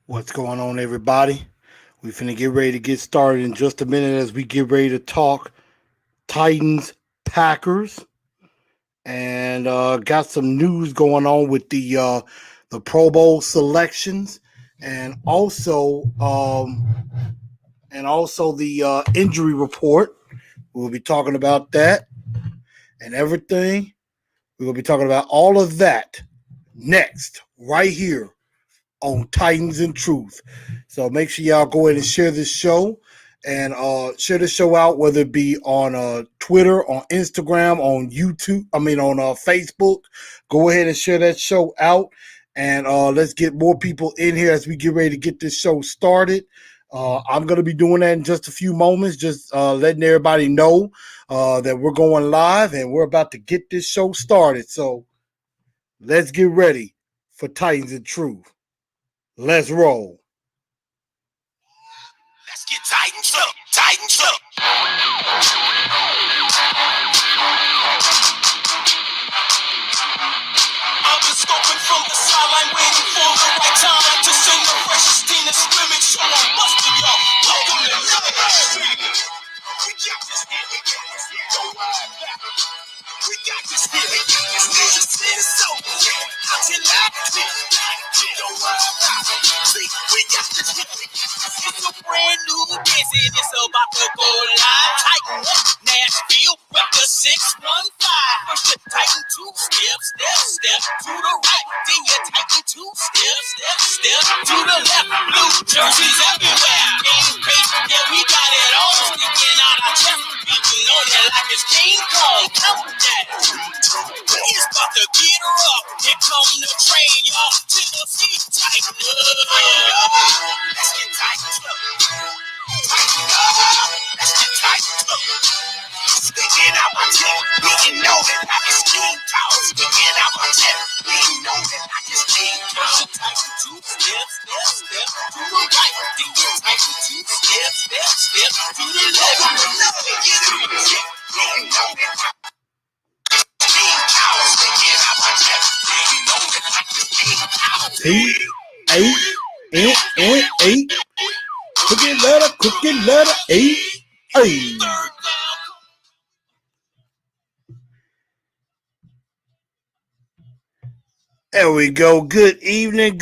What's going on, everybody? We finna get ready to get started in just a minute as we get ready to talk Titans Packers, and got some news going on with the Pro Bowl selections, and also the injury report. We'll be talking about that and everything. We're gonna be talking about all of that next, right here on Titans and Truth. So make sure y'all go ahead and share this show and share the show out, whether it be on Twitter, on Instagram, on YouTube, on Facebook. Go ahead and share that show out, and let's get more people in here as we get ready to get this show started. I'm going to be doing that in just a few moments, just letting everybody know that we're going live and we're about to get this show started. So let's get ready for Titans and Truth. Let's roll. Let's get Titans up, Titans up. I've been scoping from the sideline, waiting for the right time to send the freshest team to scrimmage. So I'm busting y'all. Welcome to Lambeau. We got this here, don't worry about it. We got this here, just sit it so out your life, don't worry about it. See, we got this here. It's a brand new dance and it's about to go live. Titan Nashville, rep the 615. First you tighten two steps, step to the right. Then you tighten two steps, step to the left. Blue jerseys everywhere. Game face, yeah, we got it all. Sticking out our chest. People know that like it's King Kong. Count that. It's about to get her up. Here come the train, y'all. Tennessee tighten up. Let's get tightened up. Tighten up. Let's get tightened up. Sticking out my chest. We can know that like it's King Kong. Sticking out my chest. We can know that like it's King Kong. Tighten two steps, step to the right. Then you tighten two steps, step to the left. Get in my chest. We can know that King Kong. Sticking out my chest. We can know that like it's King Kong. Eight. Cookie letter, 8. Hey. There we go. Good evening,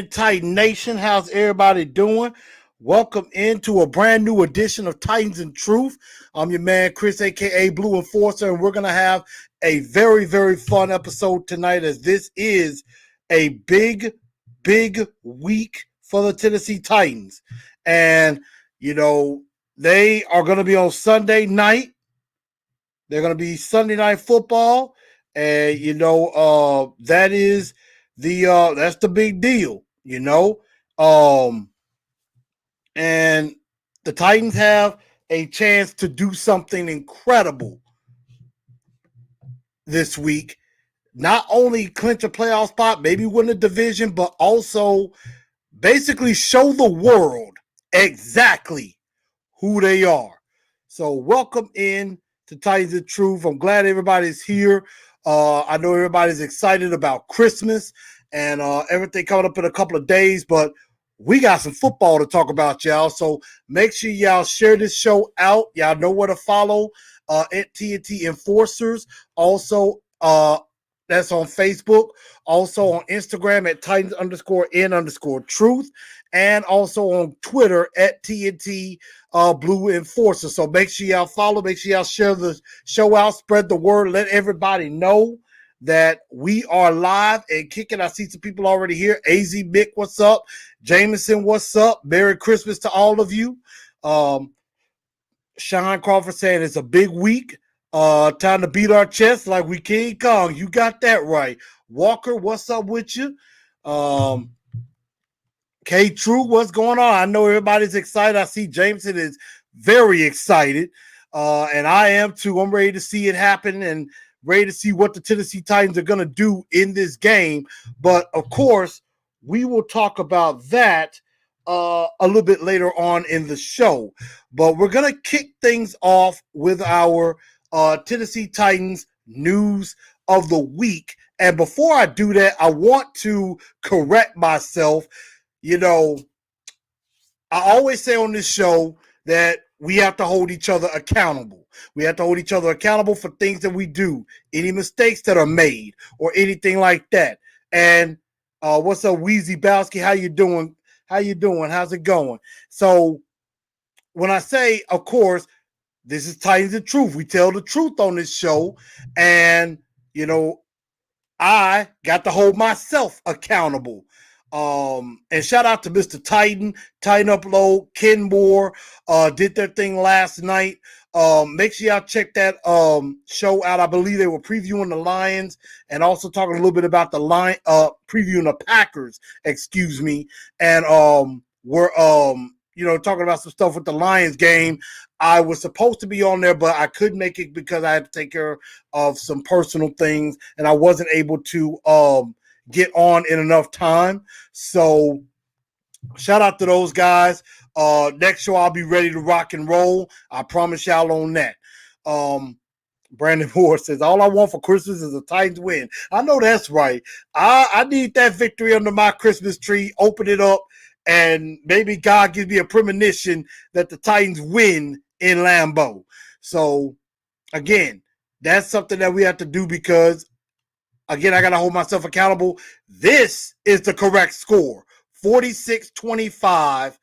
Titan Nation. How's everybody doing? Welcome into a brand new edition of Titans and Truth. I'm your man, Chris, a.k.a. Blue Enforcer, and we're going to have a very, very fun episode tonight as this is a big week for the Tennessee Titans. And, they are going to be on Sunday night. They're going to be Sunday Night Football. And that is that's the big deal, and the Titans have a chance to do something incredible this week. Not only clinch a playoff spot, maybe win a division, but also basically show the world exactly who they are. So welcome in to Titans of Truth. I'm glad everybody's here. I know everybody's excited about Christmas and everything coming up in a couple of days, but we got some football to talk about, y'all. So make sure y'all share this show out. Y'all know where to follow at TNT Enforcers. Also, that's on Facebook. Also on Instagram at Titans_N_Truth. And also on Twitter at TNT Blue Enforcer. So make sure y'all follow. Make sure y'all share the show out. Spread the word. Let everybody know that we are live and kicking. I see some people already here. AZ Mick, what's up? Jameson, what's up? Merry Christmas to all of you. Sean Crawford saying it's a big week. Time to beat our chest like we King Kong. You got that right. Walker, what's up with you? K True, what's going on? I know everybody's excited. I see Jameson is very excited. And I am too. I'm ready to see it happen and ready to see what the Tennessee Titans are going to do in this game. But of course, we will talk about that a little bit later on in the show. But we're going to kick things off with our Tennessee Titans news of the week And before I do that, I want to correct myself. You know, I always say on this show that we have to hold each other accountable. We have to hold each other accountable for things that we do, any mistakes that are made, or anything like that. And what's up, Wheezy Bowski? How you doing? How you doing? How's it going? So when I say, of course, this is Titans the Truth. We tell the truth on this show, and you know, I got to hold myself accountable. And shout out to Mr. Titan Upload, Ken Moore, did their thing last night. Make sure y'all check that show out. I believe they were previewing the Lions and also talking a little bit about the previewing the Packers, excuse me. And we're talking about some stuff with the Lions game. I was supposed to be on there, but I couldn't make it because I had to take care of some personal things, and I wasn't able to get on in enough time. So shout out to those guys. Next show I'll be ready to rock and roll. I promise y'all on that. Brandon Moore says, all I want for Christmas is a Titans win. I know that's right. I need that victory under my Christmas tree. Open it up, and maybe God gives me a premonition that the Titans win in Lambeau. So, again, that's something that we have to do because, again, I got to hold myself accountable. This is the correct score, 46-25.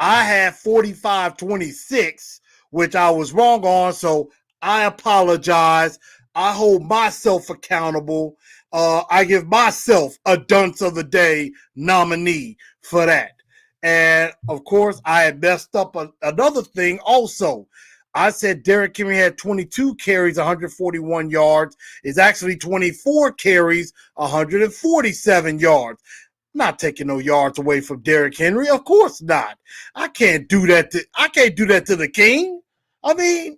I had 45-26, which I was wrong on, so I apologize. I hold myself accountable. I give myself a Dunce of the Day nominee for that. And, of course, I had messed up another thing also. I said Derrick Henry had 22 carries, 141 yards. It's actually 24 carries, 147 yards. Not taking no yards away from Derrick Henry. Of course not. I can't do that to the king. I mean,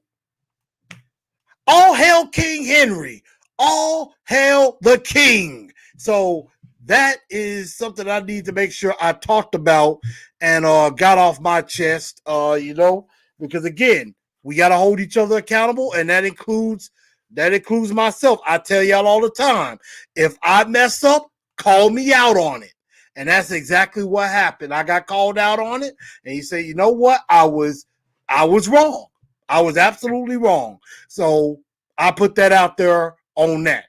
all hail King Henry. All hail the king. So that is something I need to make sure I talked about and got off my chest, because again, we got to hold each other accountable, and that includes myself. I tell y'all all the time, if I mess up, call me out on it. And that's exactly what happened. I got called out on it, and he said, you know what? I was wrong. I was absolutely wrong. So I put that out there on that.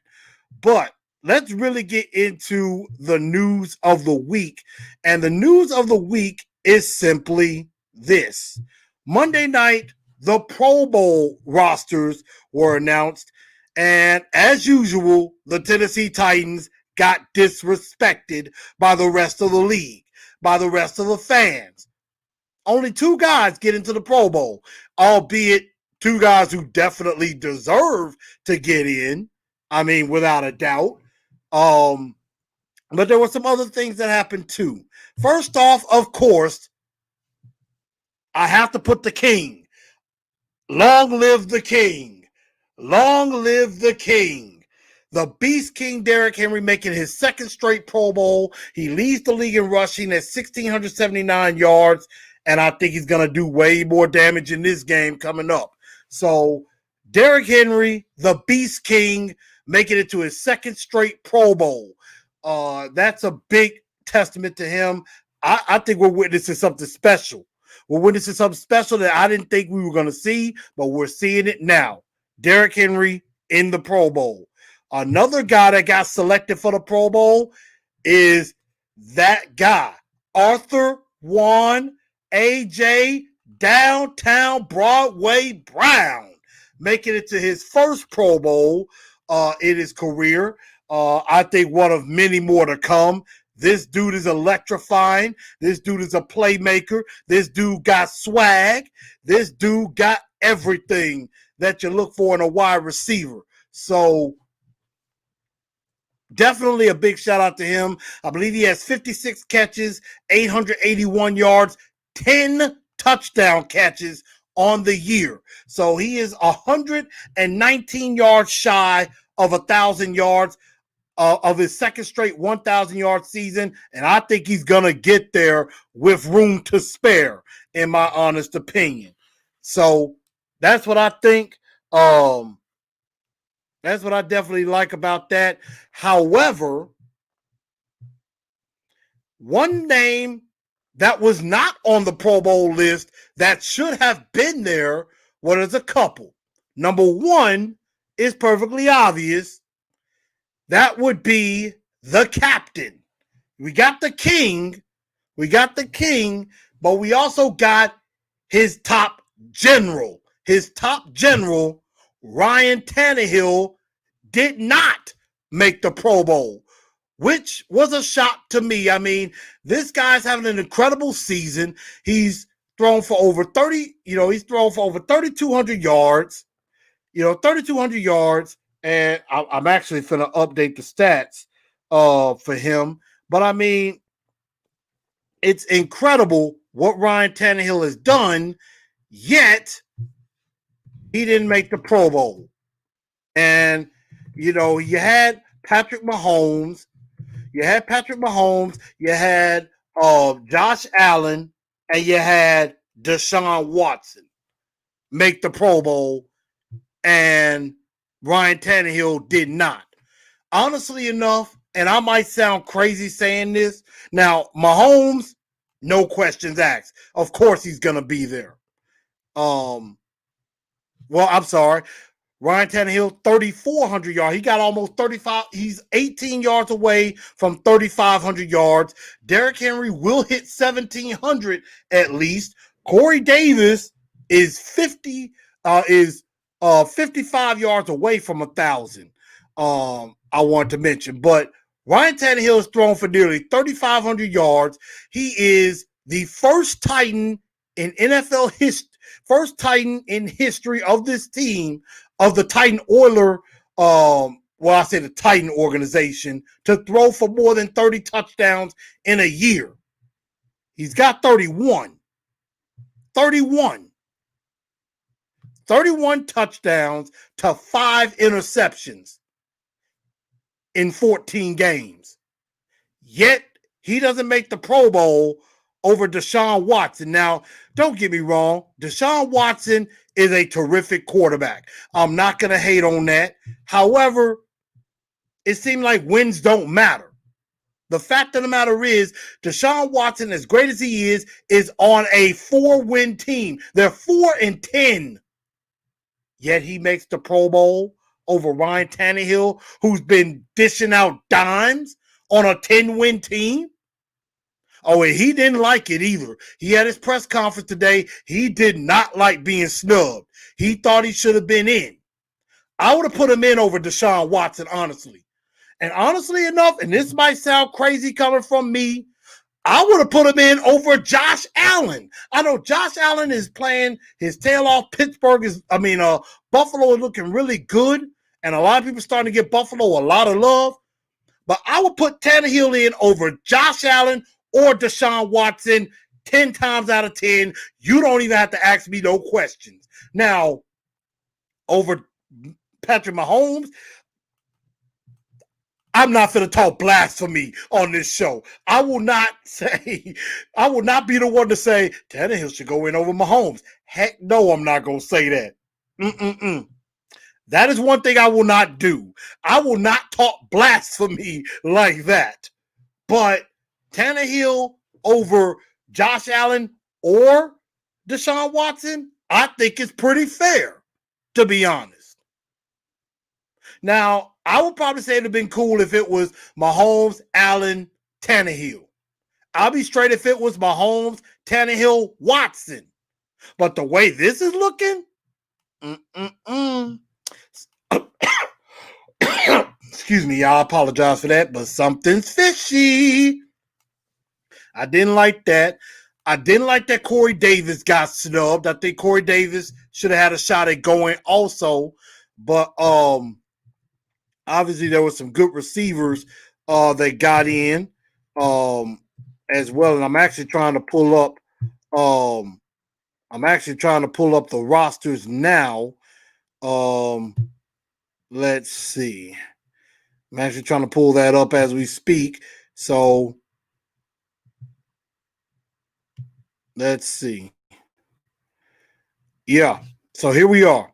But let's really get into the news of the week. And the news of the week is simply this. Monday night, the Pro Bowl rosters were announced. And as usual, the Tennessee Titans got disrespected by the rest of the league, by the rest of the fans. Only two guys get into the Pro Bowl, albeit two guys who definitely deserve to get in. I mean, without a doubt. But there were some other things that happened too. First off, of course, I have to put the king. Long live the king. Long live the king. The Beast King Derrick Henry making his second straight Pro Bowl. He leads the league in rushing at 1,679 yards, and I think he's going to do way more damage in this game coming up. So, Derrick Henry, the Beast King, making it to his second straight Pro Bowl. That's a big testament to him. I think we're witnessing something special. We're witnessing something special that I didn't think we were going to see, but we're seeing it now. Derrick Henry in the Pro Bowl. Another guy that got selected for the Pro Bowl is that guy, Arthur Juan A.J. Downtown Broadway Brown, making it to his first Pro Bowl in his career. I think one of many more to come. This dude is electrifying. This dude is a playmaker. This dude got swag. This dude got everything that you look for in a wide receiver. So definitely a big shout out to him. I believe he has 56 catches, 881 yards, 10 touchdown catches on the year. So he is 119 yards shy of 1,000 yards of his second straight 1,000-yard season, and I think he's going to get there with room to spare, in my honest opinion. So that's what I think. That's what I definitely like about that. However, one name that was not on the Pro Bowl list that should have been there was a couple. Number one is perfectly obvious. That would be the captain. We got the king. We got the king, but we also got his top general. His top general, Ryan Tannehill, did not make the Pro Bowl, which was a shock to me. I mean, this guy's having an incredible season. He's thrown for over 30, he's thrown for over 3,200 yards, 3,200 yards. And I'm actually going to update the stats for him. But I mean, it's incredible what Ryan Tannehill has done, yet he didn't make the Pro Bowl. And, you had Patrick Mahomes, you had Josh Allen, and you had Deshaun Watson make the Pro Bowl, and Ryan Tannehill did not. Honestly enough, and I might sound crazy saying this, now Mahomes, no questions asked. Of course he's going to be there. I'm sorry. Ryan Tannehill, 3,400 yards. He got almost 35. He's 18 yards away from 3,500 yards. Derrick Henry will hit 1,700 at least. Corey Davis is 55 yards away from 1,000. I want to mention, but Ryan Tannehill is thrown for nearly 3,500 yards. He is the first Titan in NFL history, first Titan in history of this team, of the Titan Oiler, I say the Titan organization, to throw for more than 30 touchdowns in a year. He's got 31. 31 touchdowns to 5 interceptions in 14 games. Yet he doesn't make the Pro Bowl over Deshaun Watson. Now, don't get me wrong. Deshaun Watson is a terrific quarterback. I'm not going to hate on that. However, it seemed like wins don't matter. The fact of the matter is, Deshaun Watson, as great as he is on a 4-win team. They're 4-10. Yet he makes the Pro Bowl over Ryan Tannehill, who's been dishing out dimes on a 10-win team. Oh, and he didn't like it either. He had his press conference today. He did not like being snubbed. He thought he should have been in. I would have put him in over Deshaun Watson, honestly. And honestly enough, and this might sound crazy coming from me, I would have put him in over Josh Allen. I know Josh Allen is playing his tail off. Buffalo is looking really good, and a lot of people starting to give Buffalo a lot of love. But I would put Tannehill in over Josh Allen or Deshaun Watson 10 times out of 10. You don't even have to ask me no questions. Now, over Patrick Mahomes, I'm not going to talk blasphemy on this show. I will not be the one to say Tannehill should go in over Mahomes. Heck no, I'm not going to say that. That is one thing I will not do. I will not talk blasphemy like that. But Tannehill over Josh Allen or Deshaun Watson, I think it's pretty fair, to be honest. Now, I would probably say it would have been cool if it was Mahomes, Allen, Tannehill. I'll be straight if it was Mahomes, Tannehill, Watson. But the way this is looking, excuse me, y'all, apologize for that, but something's fishy. I didn't like that. I didn't like that Corey Davis got snubbed. I think Corey Davis should have had a shot at going also. But obviously there were some good receivers that got in as well. And I'm actually trying to pull up the rosters now. Let's see. I'm actually trying to pull that up as we speak. So let's see. Yeah. So here we are.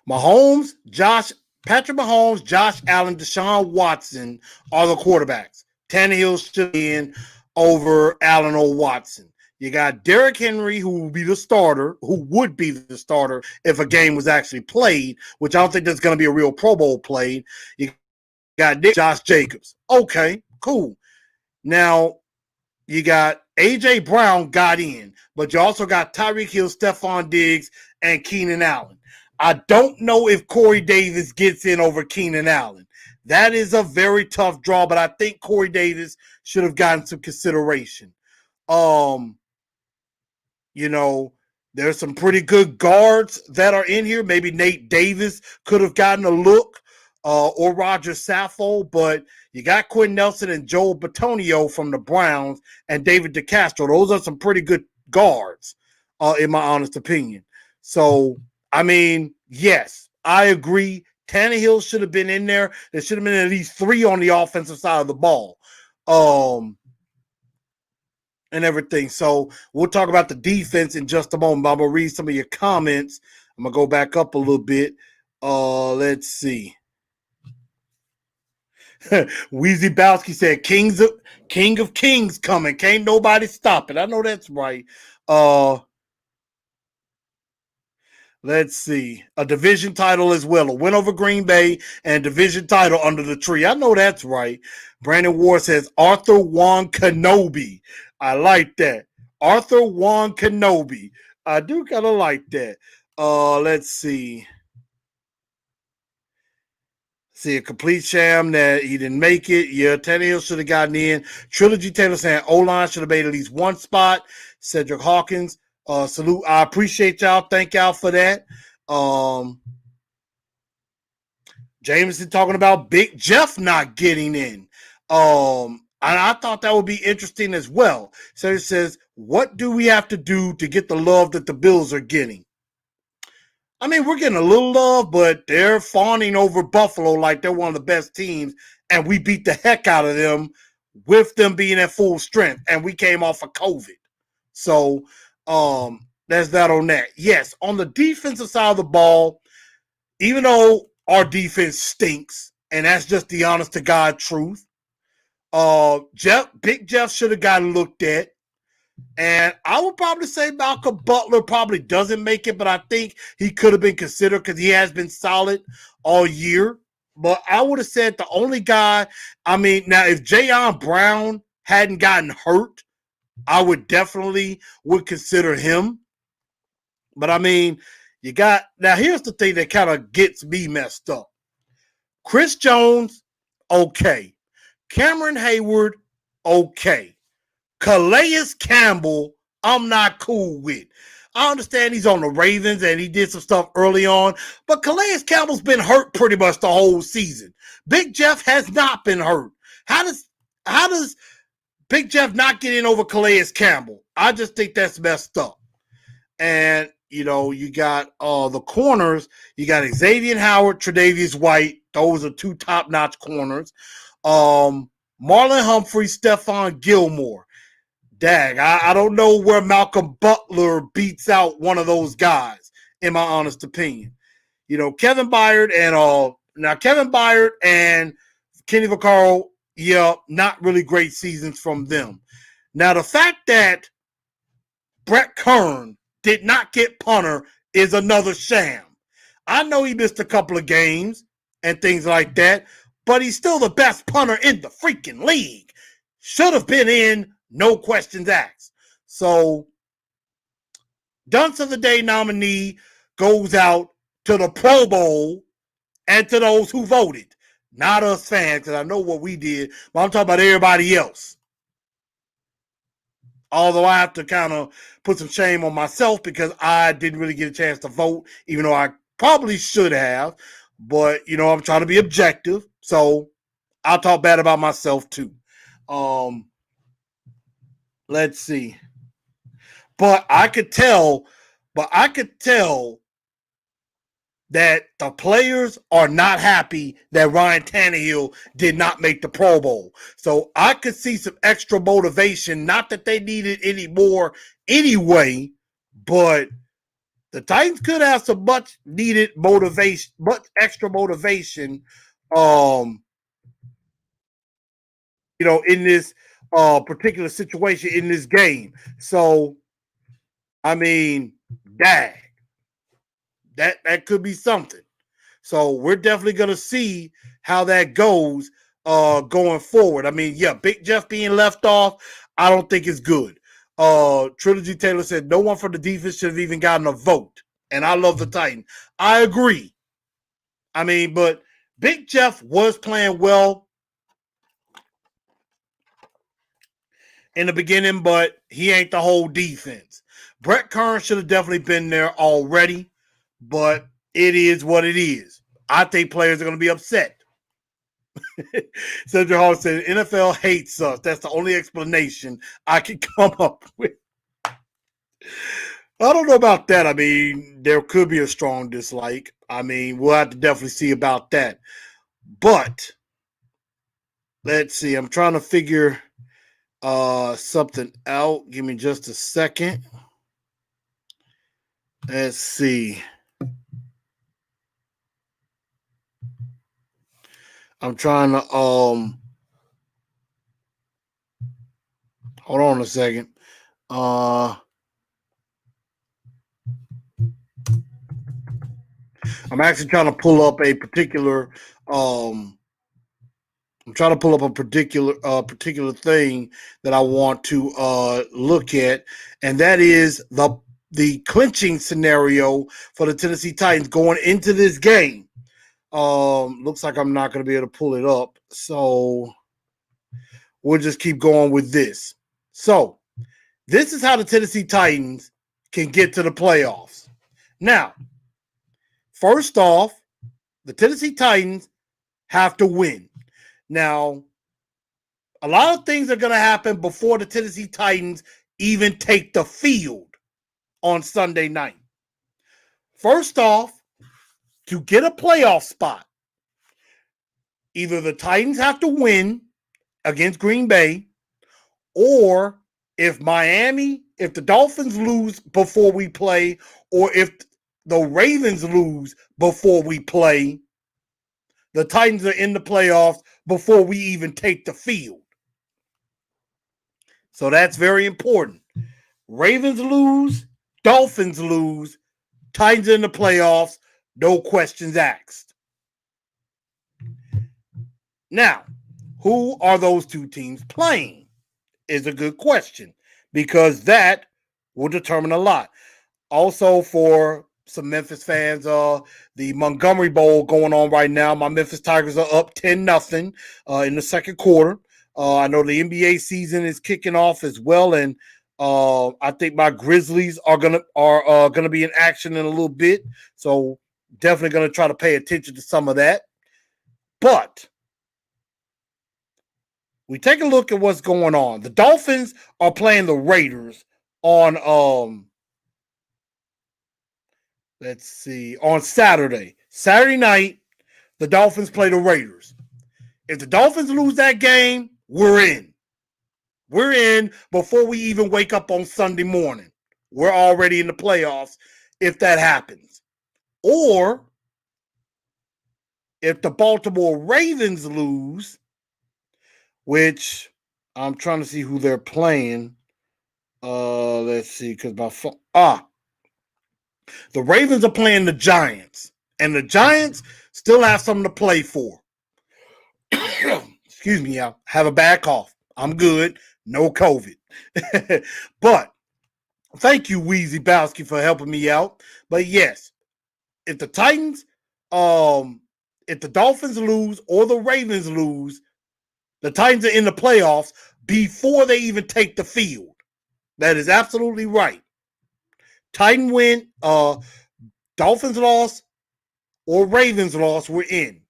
Mahomes, Josh Patrick Mahomes, Josh Allen, Deshaun Watson are the quarterbacks. Tannehill should be in over Allen or Watson. You got Derrick Henry, who will be the starter, who would be the starter if a game was actually played, which I don't think there's going to be a real Pro Bowl played. You got Josh Jacobs. Okay, cool. Now, you got A.J. Brown got in, but you also got Tyreek Hill, Stephon Diggs, and Keenan Allen. I don't know if Corey Davis gets in over Keenan Allen. That is a very tough draw, but I think Corey Davis should have gotten some consideration. You know, there's some pretty good guards that are in here. Maybe Nate Davis could have gotten a look, or Roger Saffold, but you got Quinn Nelson and Joel Bitonio from the Browns and David DeCastro. Those are some pretty good guards, in my honest opinion. So, I mean, yes, I agree. Tannehill should have been in there. There should have been at least 3 on the offensive side of the ball. And everything. So we'll talk about the defense in just a moment. I'm going to read some of your comments. I'm going to go back up a little bit. Let's see. Weezy Bowski said, King of Kings coming. Can't nobody stop it. I know that's right. Let's see. A division title as well. A win over Green Bay and division title under the tree. I know that's right. Brandon Ward says, Arthur Juan Kenobi. I like that. Arthur Juan Kenobi. I do kind of like that. Let's see. See, a complete sham that he didn't make it. Yeah, Tannehill should have gotten in. Trilogy Taylor saying O-line should have made at least one spot. Cedric Hawkins. Salute. I appreciate y'all. Thank y'all for that. Jameson talking about Big Jeff not getting in. And I thought that would be interesting as well. So it says, what do we have to do to get the love that the Bills are getting? I mean, we're getting a little love, but they're fawning over Buffalo like they're one of the best teams, and we beat the heck out of them with them being at full strength, and we came off of COVID. So there's that on that. Yes, on the defensive side of the ball, even though our defense stinks, and that's just the honest to God truth, Big Jeff should have gotten looked at. And I would probably say Malcolm Butler probably doesn't make it, but I think he could have been considered because he has been solid all year. But I would have said the only guy, I mean, now if Jayon Brown hadn't gotten hurt, I would definitely consider him. But I mean, now here's the thing that kind of gets me messed up. Chris Jones, okay. Cameron Hayward, okay. Calais Campbell, I'm not cool with. I understand he's on the Ravens and he did some stuff early on, but Calais Campbell's been hurt pretty much the whole season. Big Jeff has not been hurt. How does Big Jeff not get in over Calais Campbell? I just think that's messed up. And, you know, you got the corners. You got Xavier Howard, Tre'Davious White. Those are 2 top-notch corners. Marlon Humphrey, Stephon Gilmore. Dag, I don't know where Malcolm Butler beats out one of those guys, in my honest opinion. You know, Kevin Byard and Kenny Vaccaro, yeah, not really great seasons from them. Now, the fact that Brett Kern did not get punter is another sham. I know he missed a couple of games and things like that, but he's still the best punter in the freaking league. Should have been in, no questions asked. So, Dunce of the Day nominee goes out to the Pro Bowl and to those who voted. Not us fans, because I know what we did, but I'm talking about everybody else. Although I have to kind of put some shame on myself because I didn't really get a chance to vote, even though I probably should have. But, you know, I'm trying to be objective, so I'll talk bad about myself too. Let's see. But I could tell that the players are not happy that Ryan Tannehill did not make the Pro Bowl. So I could see some extra motivation, not that they needed any more anyway, but the Titans could have some much needed motivation, much extra motivation, um, in this particular situation in this game. So, I mean, dang, that could be something. So we're definitely gonna see how that goes going forward. I mean, yeah, Big Jeff being left off, I don't think is good. Trilogy Taylor said no one from the defense should have even gotten a vote. And I love the Titan. I agree. I mean, but Big Jeff was playing well in the beginning, but he ain't the whole defense. Brett Kern should have definitely been there already, but it is what it is. I think players are going to be upset. Cedric Hall said NFL hates us. That's the only explanation I can come up with. I don't know about that. I mean, there could be a strong dislike. I mean, we'll have to definitely see about that. But let's see. I'm trying to figure something out. Give me just a second. Let's see. I'm trying to hold on a second. I'm actually trying to pull up a particular I'm trying to pull up a particular thing that I want to look at, and that is the clinching scenario for the Tennessee Titans going into this game. Looks like I'm not going to be able to pull it up, so we'll just keep going with this. So this is how the Tennessee Titans can get to the playoffs. Now, first off, the Tennessee Titans have to win. Now, a lot of things are going to happen before the Tennessee Titans even take the field on Sunday night. First off, to get a playoff spot, either the Titans have to win against Green Bay, or if the Dolphins lose before we play, or if the Ravens lose before we play, the Titans are in the playoffs before we even take the field. So that's very important. Ravens lose, Dolphins lose, Titans in the playoffs, no questions asked. Now, who are those two teams playing is a good question, because that will determine a lot. Also, for some Memphis fans, the Montgomery Bowl going on right now. My Memphis Tigers are up 10-0 in the second quarter. I know the NBA season is kicking off as well, and I think my Grizzlies are gonna be in action in a little bit. So definitely gonna try to pay attention to some of that. But we take a look at what's going on. The Dolphins are playing the Raiders on let's see, on Saturday. Saturday night, the Dolphins play the Raiders. If the Dolphins lose that game, we're in. We're in before we even wake up on Sunday morning. We're already in the playoffs if that happens. Or if the Baltimore Ravens lose, which I'm trying to see who they're playing. Let's see, because my phone. The Ravens are playing the Giants, and the Giants still have something to play for. Excuse me, I have a bad cough. I'm good. No COVID. But thank you, Weezy Bowski, for helping me out. But yes, if the Titans, if the Dolphins lose or the Ravens lose, the Titans are in the playoffs before they even take the field. That is absolutely right. Titan win, Dolphins loss, or Ravens loss, we're in.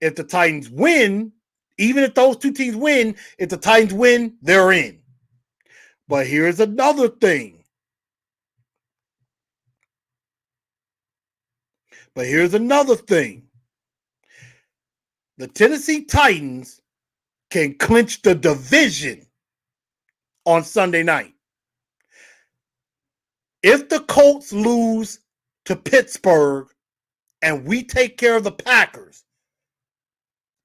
If the Titans win, even if those two teams win, if the Titans win, they're in. But here's another thing. The Tennessee Titans can clinch the division on Sunday night. If the Colts lose to Pittsburgh and we take care of the Packers,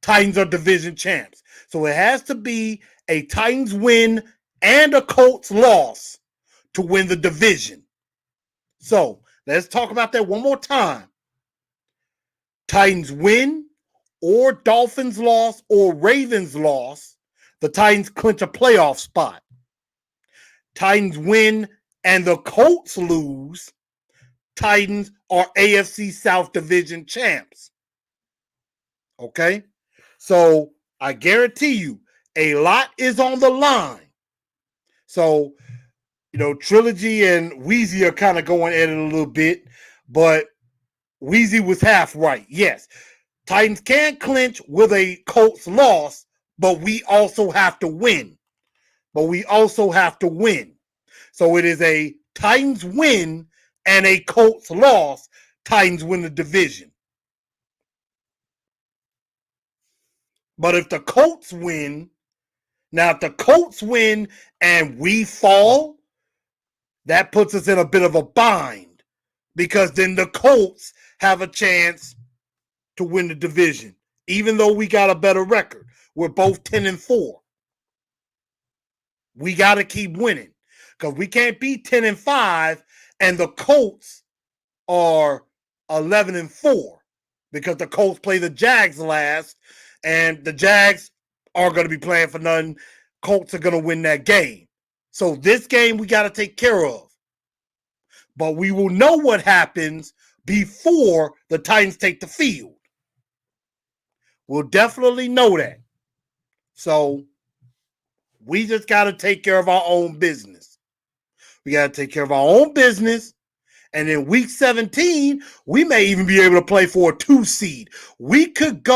Titans are division champs. So it has to be a Titans win and a Colts loss to win the division. So let's talk about that one more time. Titans win or Dolphins loss or Ravens loss, the Titans clinch a playoff spot. Titans win and the Colts lose, Titans are AFC South Division champs. Okay? So I guarantee you, a lot is on the line. So, Trilogy and Wheezy are kind of going at it a little bit, but Wheezy was half right. Yes, Titans can clinch with a Colts loss, but we also have to win. So it is a Titans win and a Colts loss. Titans win the division. But if the Colts win, and we fall, that puts us in a bit of a bind because then the Colts have a chance to win the division, even though we got a better record. We're both 10-4. We got to keep winning because we can't be 10-5 and the Colts are 11-4 because the Colts play the Jags last and the Jags are going to be playing for nothing. Colts are going to win that game. So this game we got to take care of. But we will know what happens before the Titans take the field. We'll definitely know that. So we just got to take care of our own business. We got to take care of our own business. And in week 17, we may even be able to play for a 2 seed. We could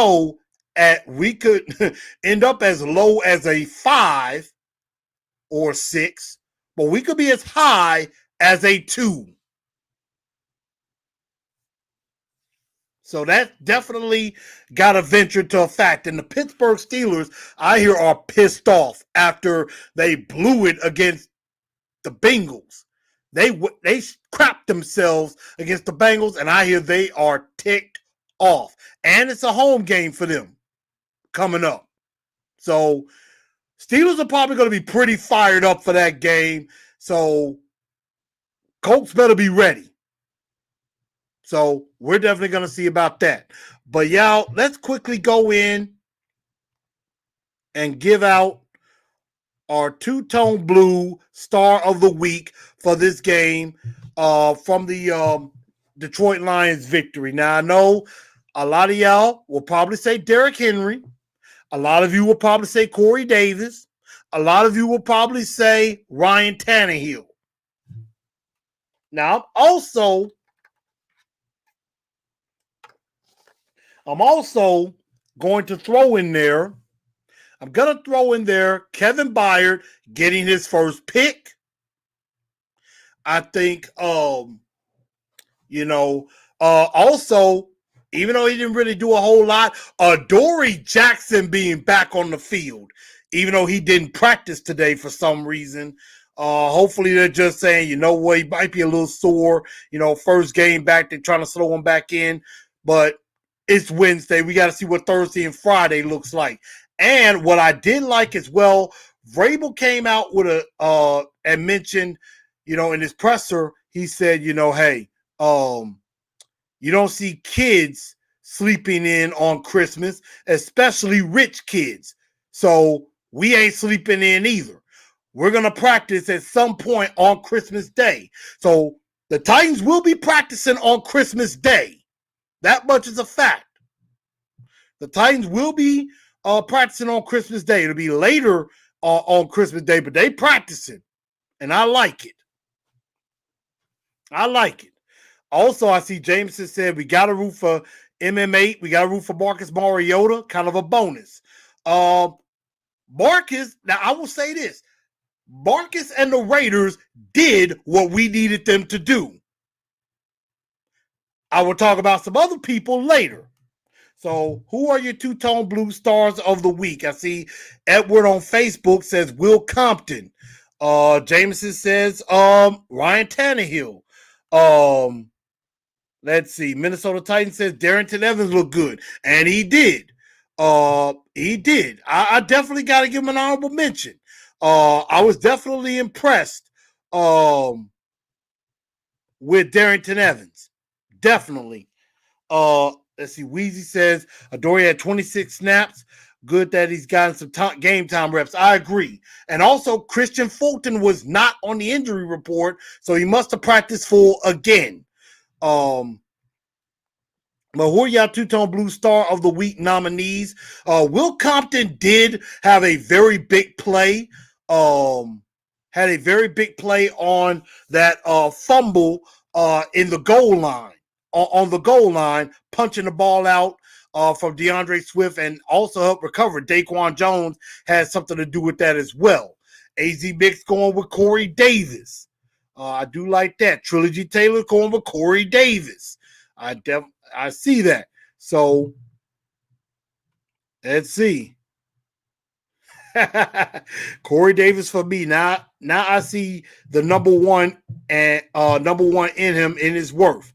end up as low as a 5 or 6, but we could be as high as a 2. So that definitely got to venture to a fact. And the Pittsburgh Steelers, I hear, are pissed off after they blew it against the Bengals. They crapped themselves against the Bengals, and I hear they are ticked off. And it's a home game for them coming up. So Steelers are probably going to be pretty fired up for that game. So Colts better be ready. So we're definitely going to see about that. But y'all, let's quickly go in and give out our two-tone blue star of the week for this game from the Detroit Lions victory. Now, I know a lot of y'all will probably say Derrick Henry. A lot of you will probably say Corey Davis. A lot of you will probably say Ryan Tannehill. Now, I'm also going to throw in there, Kevin Byard getting his first pick. I think, also, even though he didn't really do a whole lot, Adoree Jackson being back on the field, even though he didn't practice today for some reason. Hopefully they're just saying, he might be a little sore, first game back, they're trying to slow him back in, but it's Wednesday. We got to see what Thursday and Friday looks like. And what I did like as well, Vrabel came out with and mentioned, in his presser, he said, hey, you don't see kids sleeping in on Christmas, especially rich kids. So we ain't sleeping in either. We're going to practice at some point on Christmas Day. So the Titans will be practicing on Christmas Day. That much is a fact. The Titans will be practicing on Christmas Day. It'll be later on Christmas Day, but they practicing. And I like it. Also, I see Jameson said we got to root for MMA. We got to root for Marcus Mariota. Kind of a bonus. Marcus, now I will say this. Marcus and the Raiders did what we needed them to do. I will talk about some other people later. So who are your two-tone blue stars of the week? I see Edward on Facebook says Will Compton. Jameson says Ryan Tannehill. Um, let's see. Minnesota Titans says Darrington Evans looked good, and he did. He did. I definitely got to give him an honorable mention. I was definitely impressed with Darrington Evans. Definitely. Let's see. Weezy says Adoree had 26 snaps. Good that he's gotten some game time reps. I agree. And also, Christian Fulton was not on the injury report, so he must have practiced full again. But who are y'all two-tone blue star of the week nominees? Will Compton did have a very big play. Had a very big play on that fumble in the goal line. On the goal line, punching the ball out from DeAndre Swift and also helped recover. Daquan Jones had something to do with that as well. AZ Mix going with Corey Davis. I do like that. Trilogy Taylor going with Corey Davis. I see that. So let's see. Corey Davis for me. Now I see the number one in him in his worth.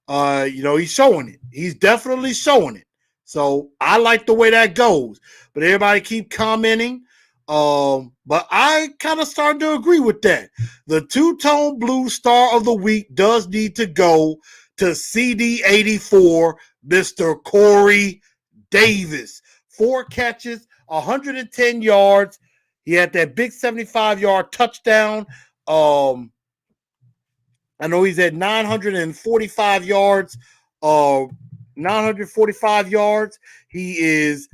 He's showing it. He's definitely showing it. So I like the way that goes. But everybody keep commenting. But I kind of started to agree with that. The two-tone blue star of the week does need to go to CD84, Mr. Corey Davis. 4 catches, 110 yards. He had that big 75-yard touchdown. I know he's at 945 yards. 945 yards. He is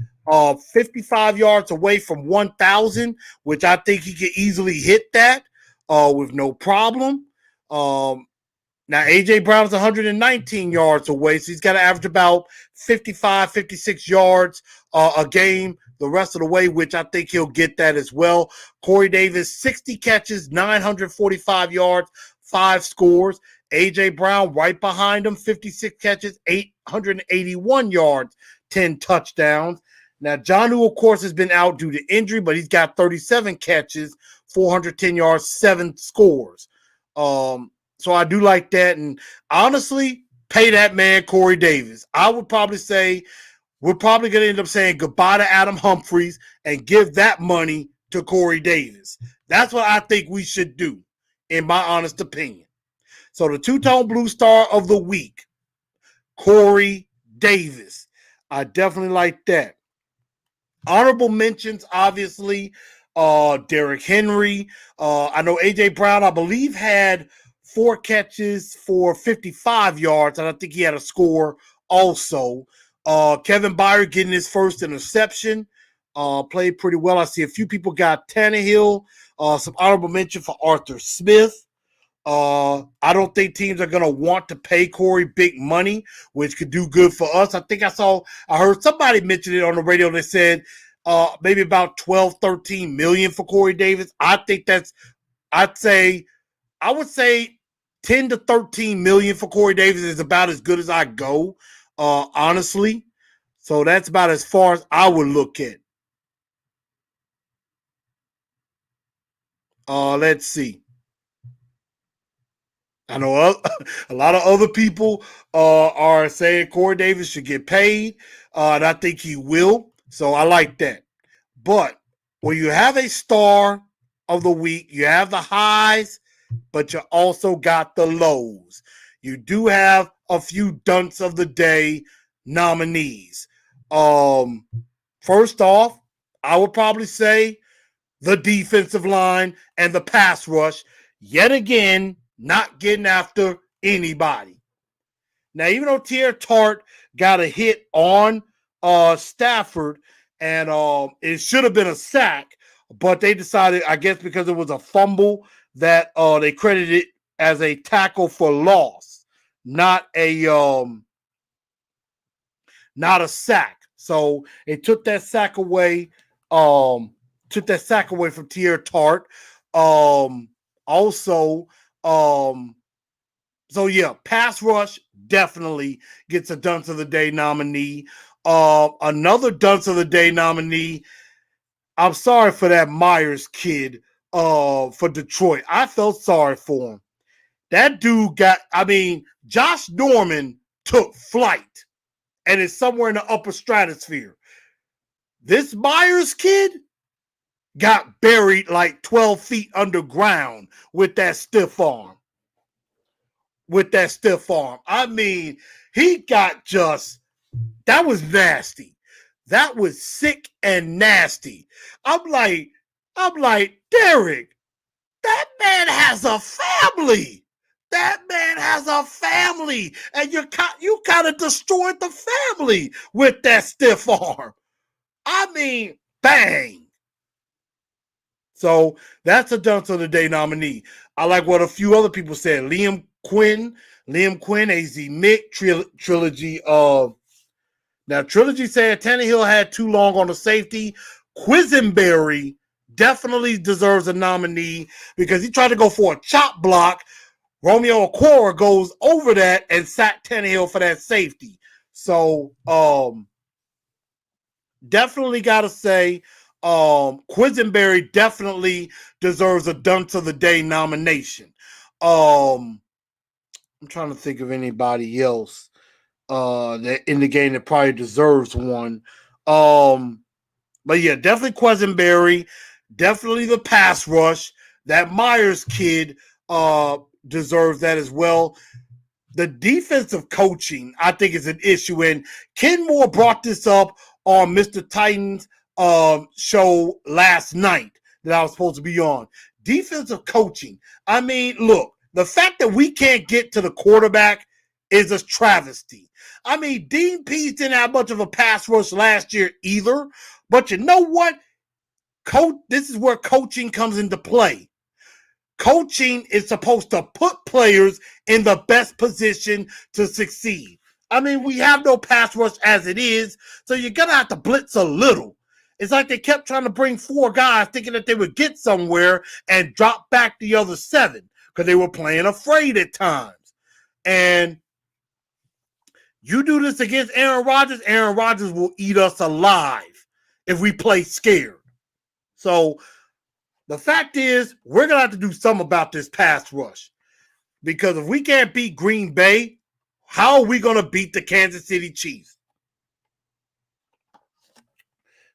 55 yards away from 1,000, which I think he could easily hit that with no problem. Now, A.J. Brown's 119 yards away, so he's got to average about 55, 56 yards a game the rest of the way, which I think he'll get that as well. Corey Davis, 60 catches, 945 yards, 5 scores. A.J. Brown right behind him, 56 catches, 881 yards, 10 touchdowns. Now, Jonnu, of course, has been out due to injury, but he's got 37 catches, 410 yards, 7 scores. So I do like that. And honestly, pay that man Corey Davis. I would probably say we're probably going to end up saying goodbye to Adam Humphries and give that money to Corey Davis. That's what I think we should do, in my honest opinion. So the two-tone blue star of the week, Corey Davis. I definitely like that. Honorable mentions, obviously, Derrick Henry. I know A.J. Brown, I believe, had 4 catches for 55 yards, and I think he had a score also. Kevin Byard getting his first interception. Played pretty well. I see a few people got Tannehill. Some honorable mention for Arthur Smith. I don't think teams are going to want to pay Corey big money, which could do good for us. I think I heard somebody mention it on the radio that said maybe about 12, 13 million for Corey Davis. I would say 10 to 13 million for Corey Davis is about as good as I go, honestly. So that's about as far as I would look at. Let's see. I know a lot of other people are saying Corey Davis should get paid, and I think he will. So I like that. But when you have a star of the week, you have the highs, but you also got the lows. You do have a few dunce of the day nominees. First off, I would probably say the defensive line and the pass rush, yet again, not getting after anybody. Now, even though Tier Tart got a hit on Stafford, and it should have been a sack, but they decided, I guess because it was a fumble, that they credited it as a tackle for loss, not a sack. So it took that sack away. Took that sack away from Tier Tart. Also, so yeah, pass rush definitely gets a Dunce of the Day nominee. Another Dunce of the Day nominee. I'm sorry for that Myers kid, for Detroit. I felt sorry for him. That dude Josh Norman took flight and is somewhere in the upper stratosphere. This Myers kid got buried like 12 feet underground with that stiff arm. I mean, he got that was nasty. That was sick and nasty. I'm like, Derek, that man has a family. And you kind of destroyed the family with that stiff arm. I mean, bang. So that's a Dunce of the Day nominee. I like what a few other people said. Liam Quinn, AZ Mick, trilogy of. Now, Trilogy said Tannehill had too long on the safety. Quisenberry definitely deserves a nominee because he tried to go for a chop block. Romeo Okwara goes over that and sacked Tannehill for that safety. So, definitely got to say, Quisenberry definitely deserves a Dunce of the Day nomination. I'm trying to think of anybody else that in the game that probably deserves one. But yeah, definitely Quisenberry, definitely the pass rush. That Myers kid deserves that as well. The defensive coaching, I think, is an issue. And Ken Moore brought this up on Mr. Titans show last night that I was supposed to be on. Defensive coaching. I mean, look, the fact that we can't get to the quarterback is a travesty. I mean, Dean Pease didn't have much of a pass rush last year either. But you know what? This is where coaching comes into play. Coaching is supposed to put players in the best position to succeed. I mean, we have no pass rush as it is, so you're going to have to blitz a little. It's like they kept trying to bring 4 guys thinking that they would get somewhere and drop back the other 7 because they were playing afraid at times. And you do this against Aaron Rodgers will eat us alive if we play scared. So the fact is, we're going to have to do something about this pass rush. Because if we can't beat Green Bay, how are we going to beat the Kansas City Chiefs?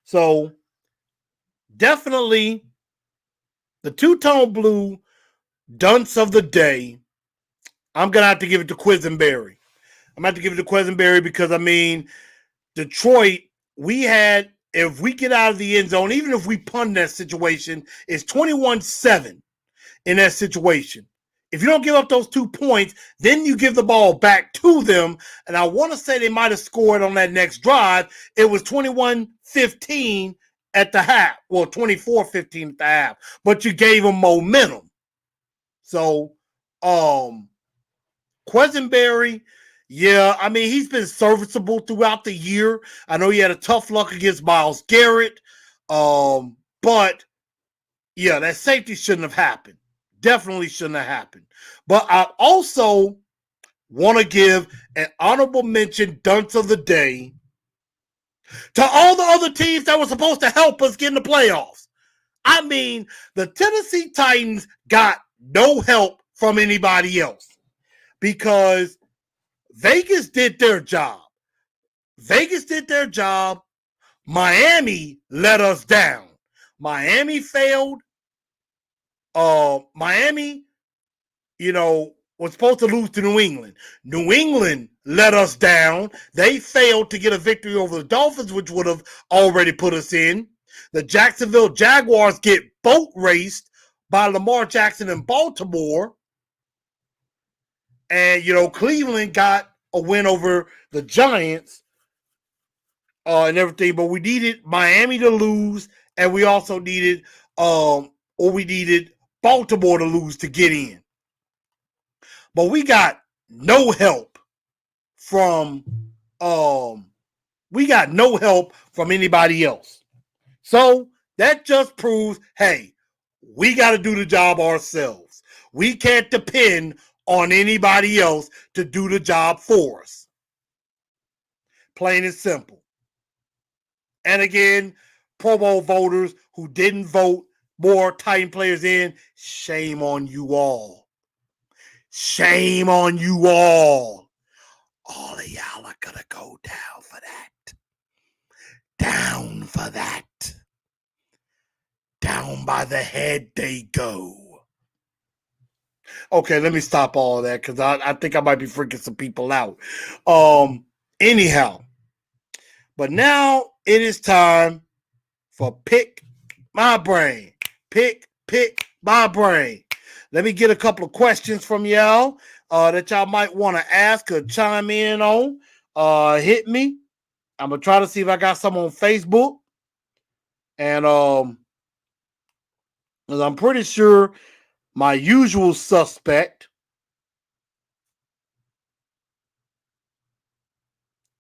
So, definitely, the two-tone blue Dunce of the Day, I'm going to have to give it to Quisenberry. I'm going to have to give it to Quisenberry because, I mean, Detroit, if we get out of the end zone, even if we punt that situation, it's 21-7 in that situation. If you don't give up those 2 points, then you give the ball back to them. And I want to say they might have scored on that next drive. It was 21-15 at the half. Well, 24-15 at the half. But you gave them momentum. So, Quisenberry, yeah, I mean, he's been serviceable throughout the year. I know he had a tough luck against Myles Garrett. But, yeah, that safety shouldn't have happened. Definitely shouldn't have happened. But I also want to give an honorable mention Dunce of the Day to all the other teams that were supposed to help us get in the playoffs. I mean, the Tennessee Titans got no help from anybody else because Vegas did their job. Miami let us down. Miami failed. Miami, was supposed to lose to New England. New England let us down. They failed to get a victory over the Dolphins, which would have already put us in. The Jacksonville Jaguars get boat raced by Lamar Jackson in Baltimore. And, Cleveland got a win over the Giants and everything. But we needed Miami to lose, and we also needed Baltimore to lose to get in. But we got no help from anybody else. So that just proves, hey, we got to do the job ourselves. We can't depend on anybody else to do the job for us. Plain and simple. And again, Pro Bowl voters who didn't vote, more Titan players in. Shame on you all. Shame on you all. All of y'all are gonna go down for that. Down for that. Down by the head they go. Okay, let me stop all of that because I think I might be freaking some people out. Anyhow, but now it is time for Pick My Brain. Pick my brain. Let me get a couple of questions from y'all that y'all might want to ask or chime in on. Hit me. I'm gonna try to see if I got some on Facebook. And 'cause I'm pretty sure my usual suspect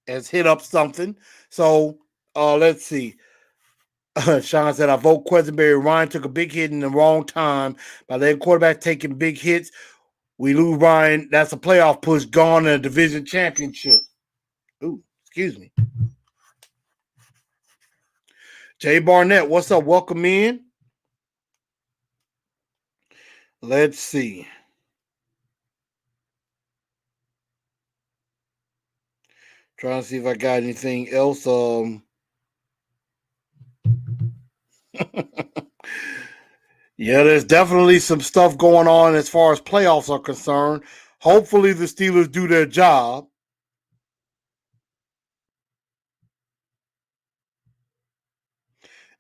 has hit up something. So let's see. Sean said, I vote Quesenberry. Ryan took a big hit in the wrong time by letting quarterback taking big hits. We lose Ryan. That's a playoff push gone in a division championship. Ooh, excuse me. Jay Barnett, what's up? Welcome in. Let's see. Trying to see if I got anything else. Yeah, there's definitely some stuff going on as far as playoffs are concerned. Hopefully the Steelers do their job.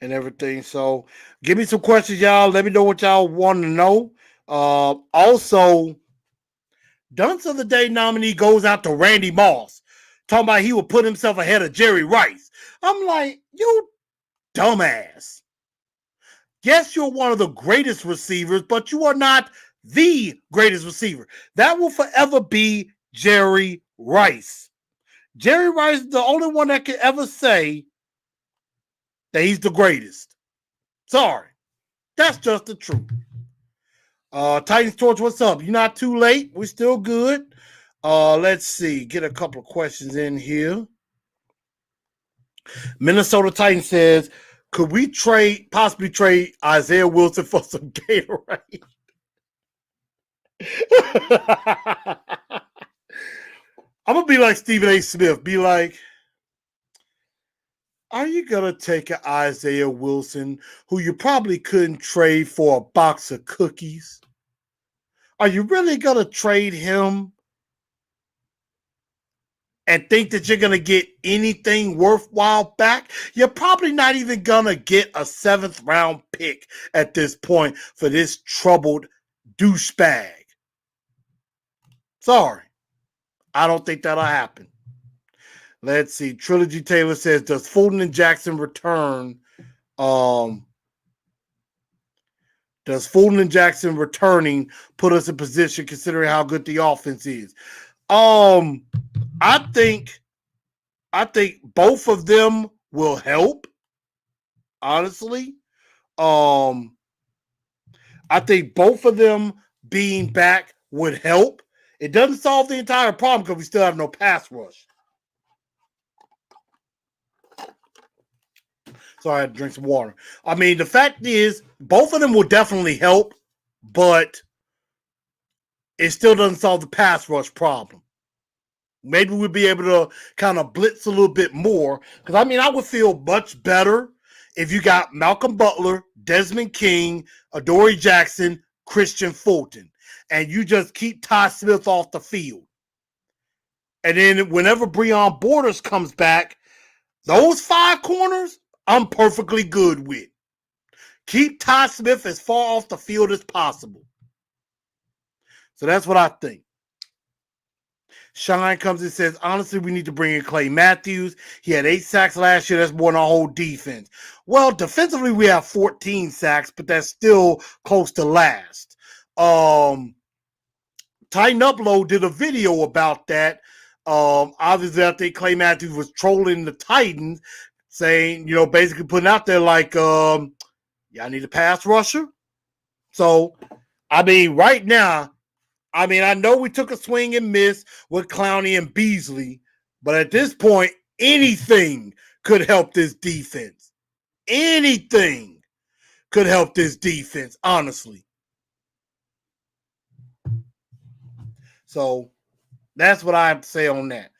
And everything. So give me some questions, y'all. Let me know what y'all want to know. Also, Dunce of the Day nominee goes out to Randy Moss, talking about he would put himself ahead of Jerry Rice. I'm like, you dumbass. Yes, you're one of the greatest receivers, but you are not the greatest receiver. That will forever be Jerry Rice. Jerry Rice is the only one that can ever say that he's the greatest. Sorry. That's just the truth. Titans Torch, what's up? You're not too late. We're still good. Let's see. Get a couple of questions in here. Minnesota Titans says, could we possibly trade Isaiah Wilson for some Gatorade? I'm going to be like Stephen A. Smith. Be like, are you going to take an Isaiah Wilson who you probably couldn't trade for a box of cookies? Are you really going to trade him and think that you're going to get anything worthwhile back? You're probably not even going to get a 7th round pick at this point for this troubled douchebag. Sorry. I don't think that'll happen. Let's see. Trilogy Taylor says, does Fulton and Jackson return? Does Fulton and Jackson returning put us in position considering how good the offense is? I think both of them will help. Honestly, I think both of them being back would help. It doesn't solve the entire problem because we still have no pass rush. So I had to drink some water. I mean, the fact is, both of them will definitely help, but it still doesn't solve the pass rush problem. Maybe we'll be able to kind of blitz a little bit more. Because, I mean, I would feel much better if you got Malcolm Butler, Desmond King, Adoree Jackson, Christian Fulton, and you just keep Ty Smith off the field. And then whenever Breon Borders comes back, those 5 corners, I'm perfectly good with. Keep Ty Smith as far off the field as possible. So that's what I think. Shine comes and says, honestly, we need to bring in Clay Matthews. He had 8 sacks last year. That's more than our whole defense. Well, defensively, we have 14 sacks, but that's still close to last. Titan Upload did a video about that. Obviously, I think Clay Matthews was trolling the Titans, saying, basically putting out there like, y'all need a pass rusher. So, I mean, right now, I know we took a swing and miss with Clowney and Beasley, but at this point, anything could help this defense. Anything could help this defense, honestly. So that's what I have to say on that.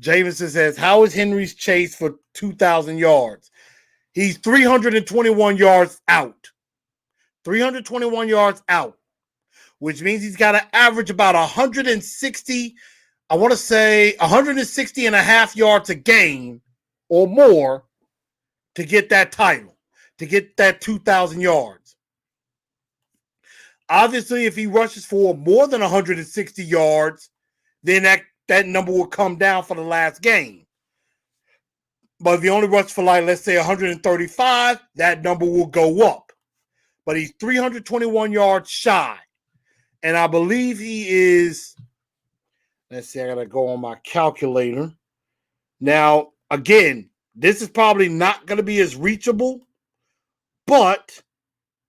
Jameson says, how is Henry's chase for 2,000 yards? He's 321 yards out. 321 yards out, which means he's got to average about 160, I want to say 160 and a half yards a game or more to get that title, to get that 2,000 yards. Obviously, if he rushes for more than 160 yards, then that number will come down for the last game. But if he only rushes for, like, let's say 135, that number will go up. But he's 321 yards shy. And I believe he is, let's see, I got to go on my calculator. Now, again, this is probably not going to be as reachable, but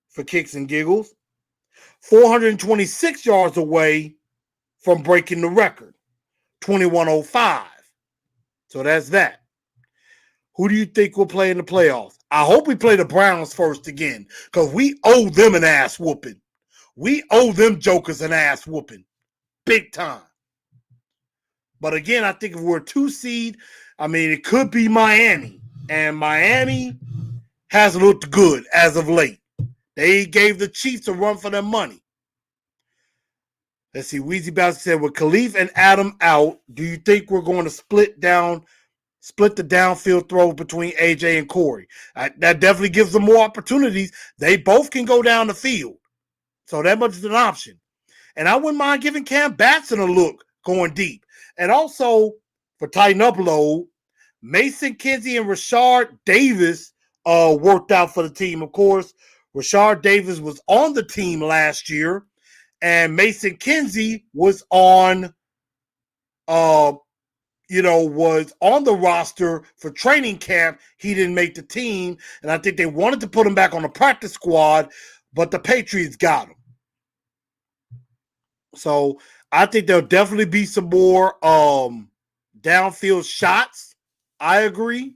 for kicks and giggles, 426 yards away from breaking the record, 2105. So that's that. Who do you think will play in the playoffs? I hope we play the Browns first again, because we owe them an ass whooping. We owe them jokers an ass whooping. Big time. But again, I think if we're a 2 seed, I mean, it could be Miami. And Miami hasn't looked good as of late. They gave the Chiefs a run for their money. Let's see. Weezy Bowser said, with Khalif and Adam out, do you think we're going to split the downfield throw between AJ and Corey? That definitely gives them more opportunities. They both can go down the field. So that much is an option. And I wouldn't mind giving Cam Batson a look going deep. And also, for tighten up load, Mason Kinsey and Rashard Davis worked out for the team. Of course, Rashard Davis was on the team last year, and Mason Kinsey was on the roster for training camp. He didn't make the team, and I think they wanted to put him back on the practice squad, but the Patriots got him. So I think there'll definitely be some more downfield shots. I agree.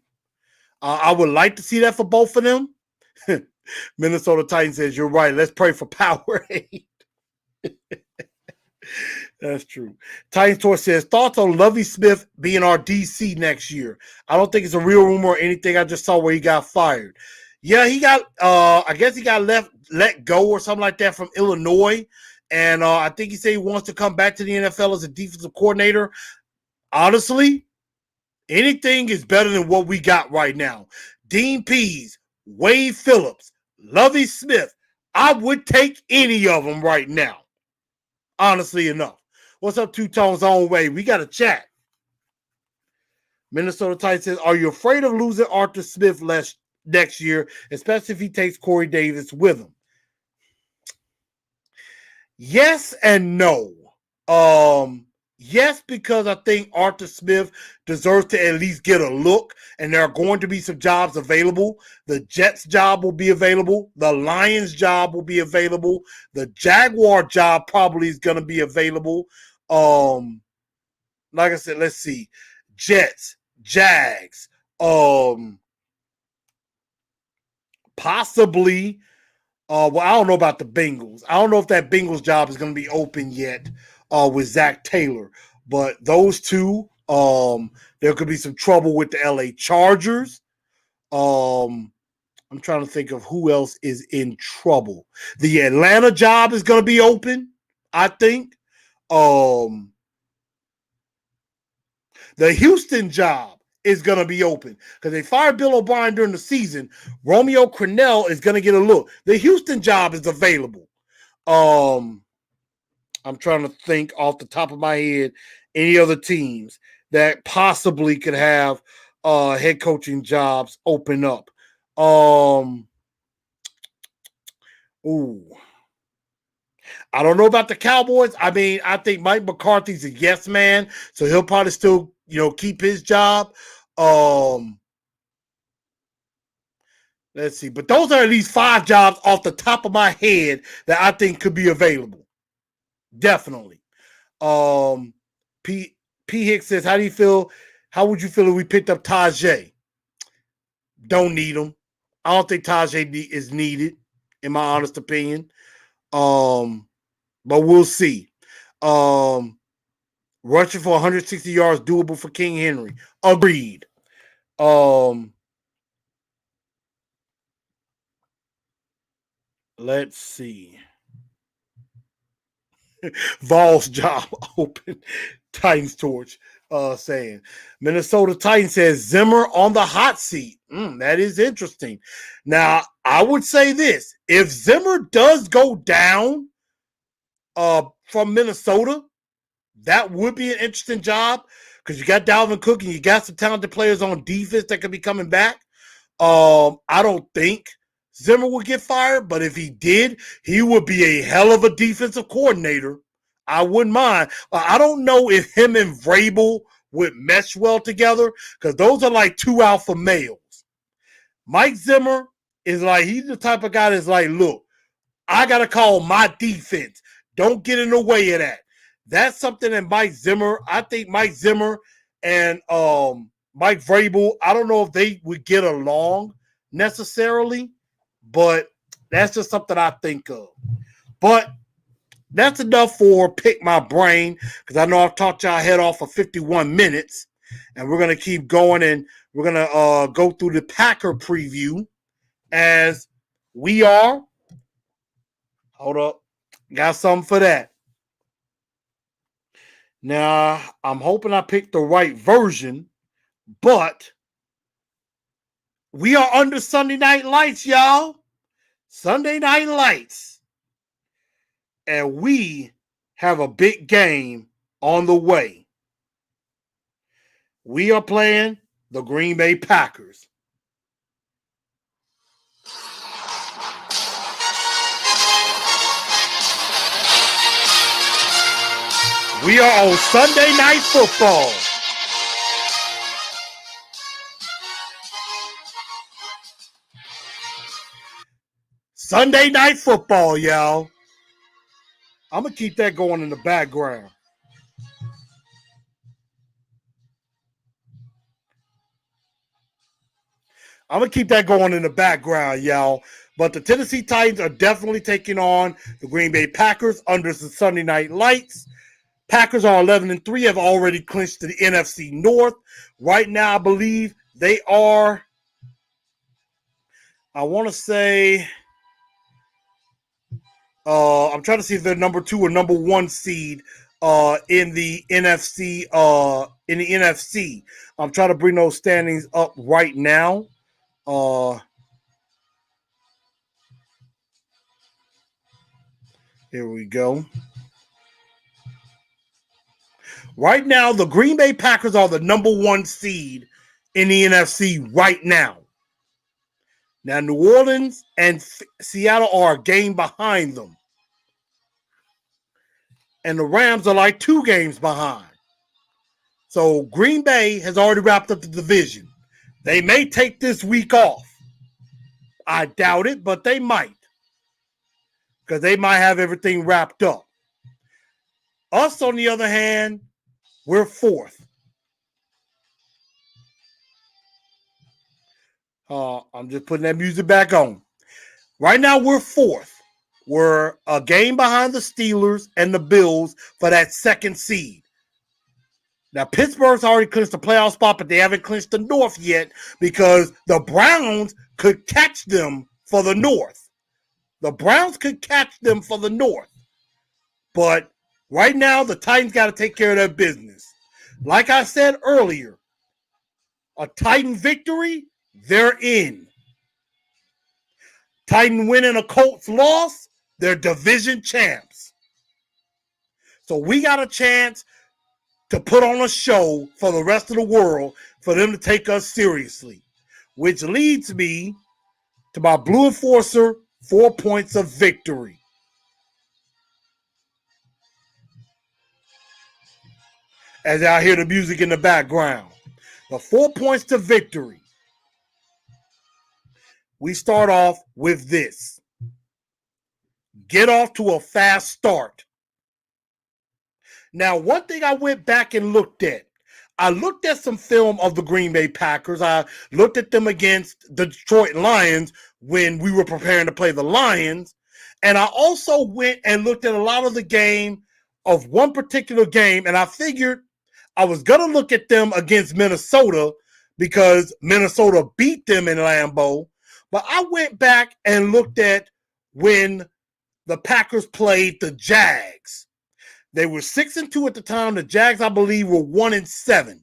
I would like to see that for both of them. Minnesota Titans says, you're right. Let's pray for Powerade. That's true. Titans Tour says, thoughts on Lovie Smith being our DC next year? I don't think it's a real rumor or anything. I just saw where he got fired. Yeah, he got, I guess he got let go or something like that from Illinois. And I think he said he wants to come back to the NFL as a defensive coordinator. Honestly, anything is better than what we got right now. Dean Pease, Wade Phillips, Lovie Smith. I would take any of them right now. Honestly enough. What's up, Two Tones on way? We got a chat. Minnesota Titans says, are you afraid of losing Arthur Smith next year, especially if he takes Corey Davis with him? Yes and no. Yes, because I think Arthur Smith deserves to at least get a look, and there are going to be some jobs available. The Jets job will be available. The Lions job will be available. The Jaguar job probably is going to be available. Like I said, let's see. Jets, Jags, possibly. Well, I don't know about the Bengals. I don't know if that Bengals job is going to be open yet with Zach Taylor. But those two, there could be some trouble with the LA Chargers. I'm trying to think of who else is in trouble. The Atlanta job is going to be open, I think. The Houston job is going to be open because they fired Bill O'Brien during the season. Romeo Crennel is going to get a look. The Houston job is available. I'm trying to think off the top of my head any other teams that possibly could have head coaching jobs open up. I don't know about the Cowboys. I mean, I think Mike McCarthy's a yes man, so he'll probably still, keep his job. Let's see. But those are at least 5 jobs off the top of my head that I think could be available. Definitely. P. Hicks says, how would you feel if we picked up Tajay? Don't need him. I don't think Tajay is needed, in my honest opinion. But we'll see. Rushing for 160 yards doable for King Henry. Agreed. Let's see. Vols job open. Titans torch. Saying Minnesota Titans says Zimmer on the hot seat. That is interesting. Now, I would say this: if Zimmer does go down from Minnesota, that would be an interesting job because you got Dalvin Cook and you got some talented players on defense that could be coming back. I don't think Zimmer would get fired, but if he did, he would be a hell of a defensive coordinator. I wouldn't mind. I don't know if him and Vrabel would mesh well together because those are like two alpha males. Mike Zimmer is like, he's the type of guy that's like, look, I got to call my defense. Don't get in the way of that. That's something that I think Mike Zimmer and Mike Vrabel, I don't know if they would get along necessarily, but that's just something I think of. But that's enough for Pick My Brain, because I know I've talked y'all head off for 51 minutes, and we're going to keep going, and we're going to go through the Packer preview as we are. Hold up. Got something for that. Now, I'm hoping I picked the right version, but we are under Sunday Night Lights, y'all. Sunday Night Lights. And we have a big game on the way. We are playing the Green Bay Packers. We are on Sunday Night Football. Sunday Night Football, y'all. I'm going to keep that going in the background. I'm going to keep that going in the background, y'all. But the Tennessee Titans are definitely taking on the Green Bay Packers under the Sunday Night Lights. Packers are 11-3, have already clinched the NFC North. Right now, I believe they are, I want to say, I'm trying to see if they're number 2 or number 1 seed in the NFC. I'm trying to bring those standings up right now. Here we go. Right now, the Green Bay Packers are the number 1 seed in the NFC right now. Now, New Orleans and Seattle are a game behind them. And the Rams are like 2 games behind. So Green Bay has already wrapped up the division. They may take this week off. I doubt it, but they might. Because they might have everything wrapped up. Us, on the other hand, we're 4th. I'm just putting that music back on. Right now, we're 4th. We're a game behind the Steelers and the Bills for that 2nd seed. Now, Pittsburgh's already clinched the playoff spot, but they haven't clinched the North yet because the Browns could catch them for the North. The Browns could catch them for the North. But right now, the Titans got to take care of their business. Like I said earlier, a Titan victory, they're in. Titan win and a Colts loss, they're division champs. So we got a chance to put on a show for the rest of the world for them to take us seriously. Which leads me to my Blue Enforcer 4 points of victory. As I hear the music in the background. The 4 points to victory. We start off with this. Get off to a fast start. Now, one thing I went back and looked at, I looked at some film of the Green Bay Packers. I looked at them against the Detroit Lions when we were preparing to play the Lions. And I also went and looked at a lot of the game of one particular game, and I figured I was going to look at them against Minnesota because Minnesota beat them in Lambeau. But I went back and looked at when the Packers played the Jags. They were 6-2 at the time. The Jags, I believe, were 1-7.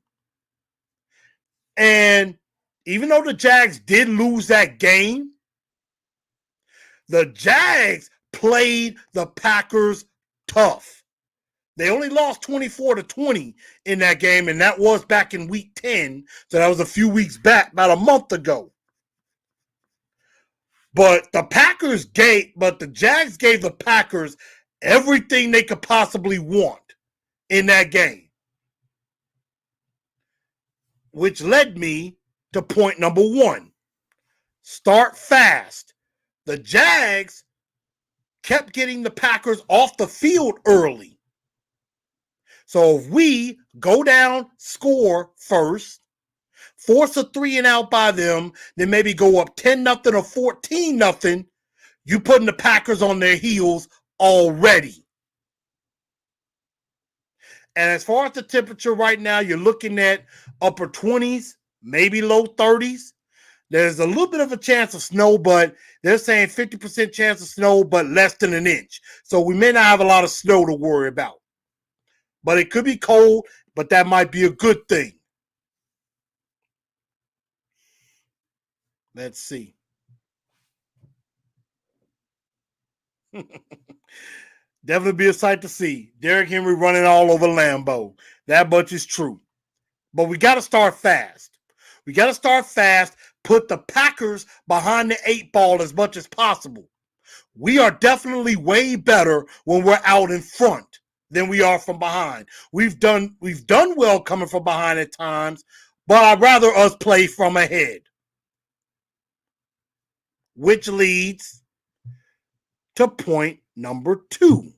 And even though the Jags did lose that game, the Jags played the Packers tough. They only lost 24-20 in that game, and that was back in week 10. So that was a few weeks back, about a month ago. But the Jags gave the Packers everything they could possibly want in that game. Which led me to point number 1. Start fast. The Jags kept getting the Packers off the field early. So if we go down, score first, force a 3-and-out by them, then maybe go up 10-0 or 14-0, you putting the Packers on their heels already. And as far as the temperature right now, you're looking at upper 20s, maybe low 30s. There's a little bit of a chance of snow, but they're saying 50% chance of snow, but less than an inch. So we may not have a lot of snow to worry about. But it could be cold, but that might be a good thing. Let's see. Definitely be a sight to see. Derrick Henry running all over Lambeau. That much is true. But we got to start fast. We got to start fast, put the Packers behind the 8 ball as much as possible. We are definitely way better when we're out in front than we are from behind. We've done well coming from behind at times, but I'd rather us play from ahead. Which leads to point number 2.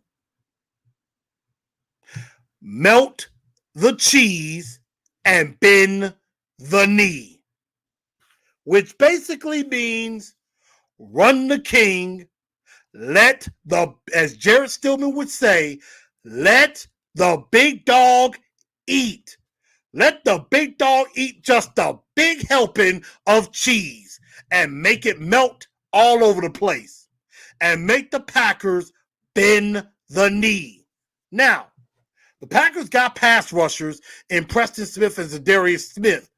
Melt the cheese and bend the knee. Which basically means run the king, as Jared Stillman would say, let the big dog eat. Let the big dog eat just a big helping of cheese and make it melt all over the place and make the Packers bend the knee. Now, the Packers got pass rushers in Preston Smith and Zadarius Smith,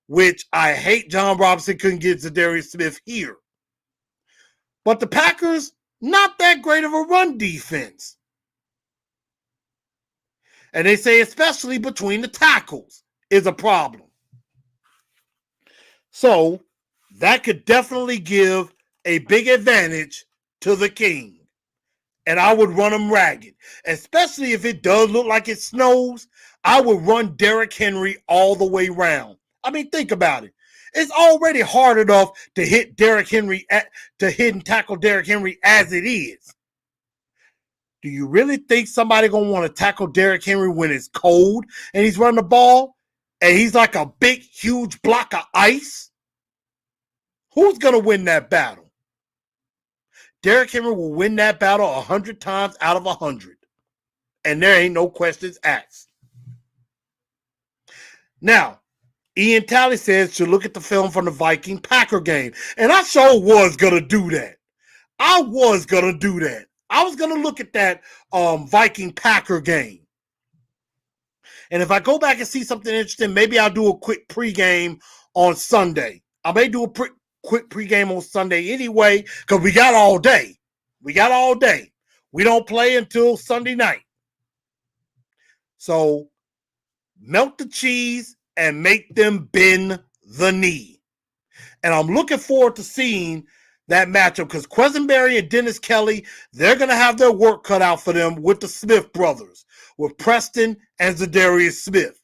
which I hate John Robinson couldn't get Zadarius Smith here. But the Packers, not that great of a run defense. And they say especially between the tackles is a problem. So that could definitely give a big advantage to the king. And I would run them ragged. Especially if it does look like it snows, I would run Derrick Henry all the way around. I mean, think about it. It's already hard enough to hit Derrick Henry, to hit and tackle Derrick Henry as it is. Do you really think somebody going to want to tackle Derrick Henry when it's cold and he's running the ball and he's like a big, huge block of ice? Who's going to win that battle? Derrick Henry will win that battle 100 times out of 100. And there ain't no questions asked. Now, Ian Talley says to look at the film from the Viking-Packer game. And I sure was going to do that. I was going to do that. I was going to look at that Viking-Packer game. And if I go back and see something interesting, maybe I'll do a quick pregame on Sunday. I may do a quick pregame on Sunday anyway, because we got all day. We got all day. We don't play until Sunday night. So, melt the cheese and make them bend the knee. And I'm looking forward to seeing that matchup because Quesenberry and Dennis Kelly, they're going to have their work cut out for them with the Smith brothers, with Preston and Zadarius Smith.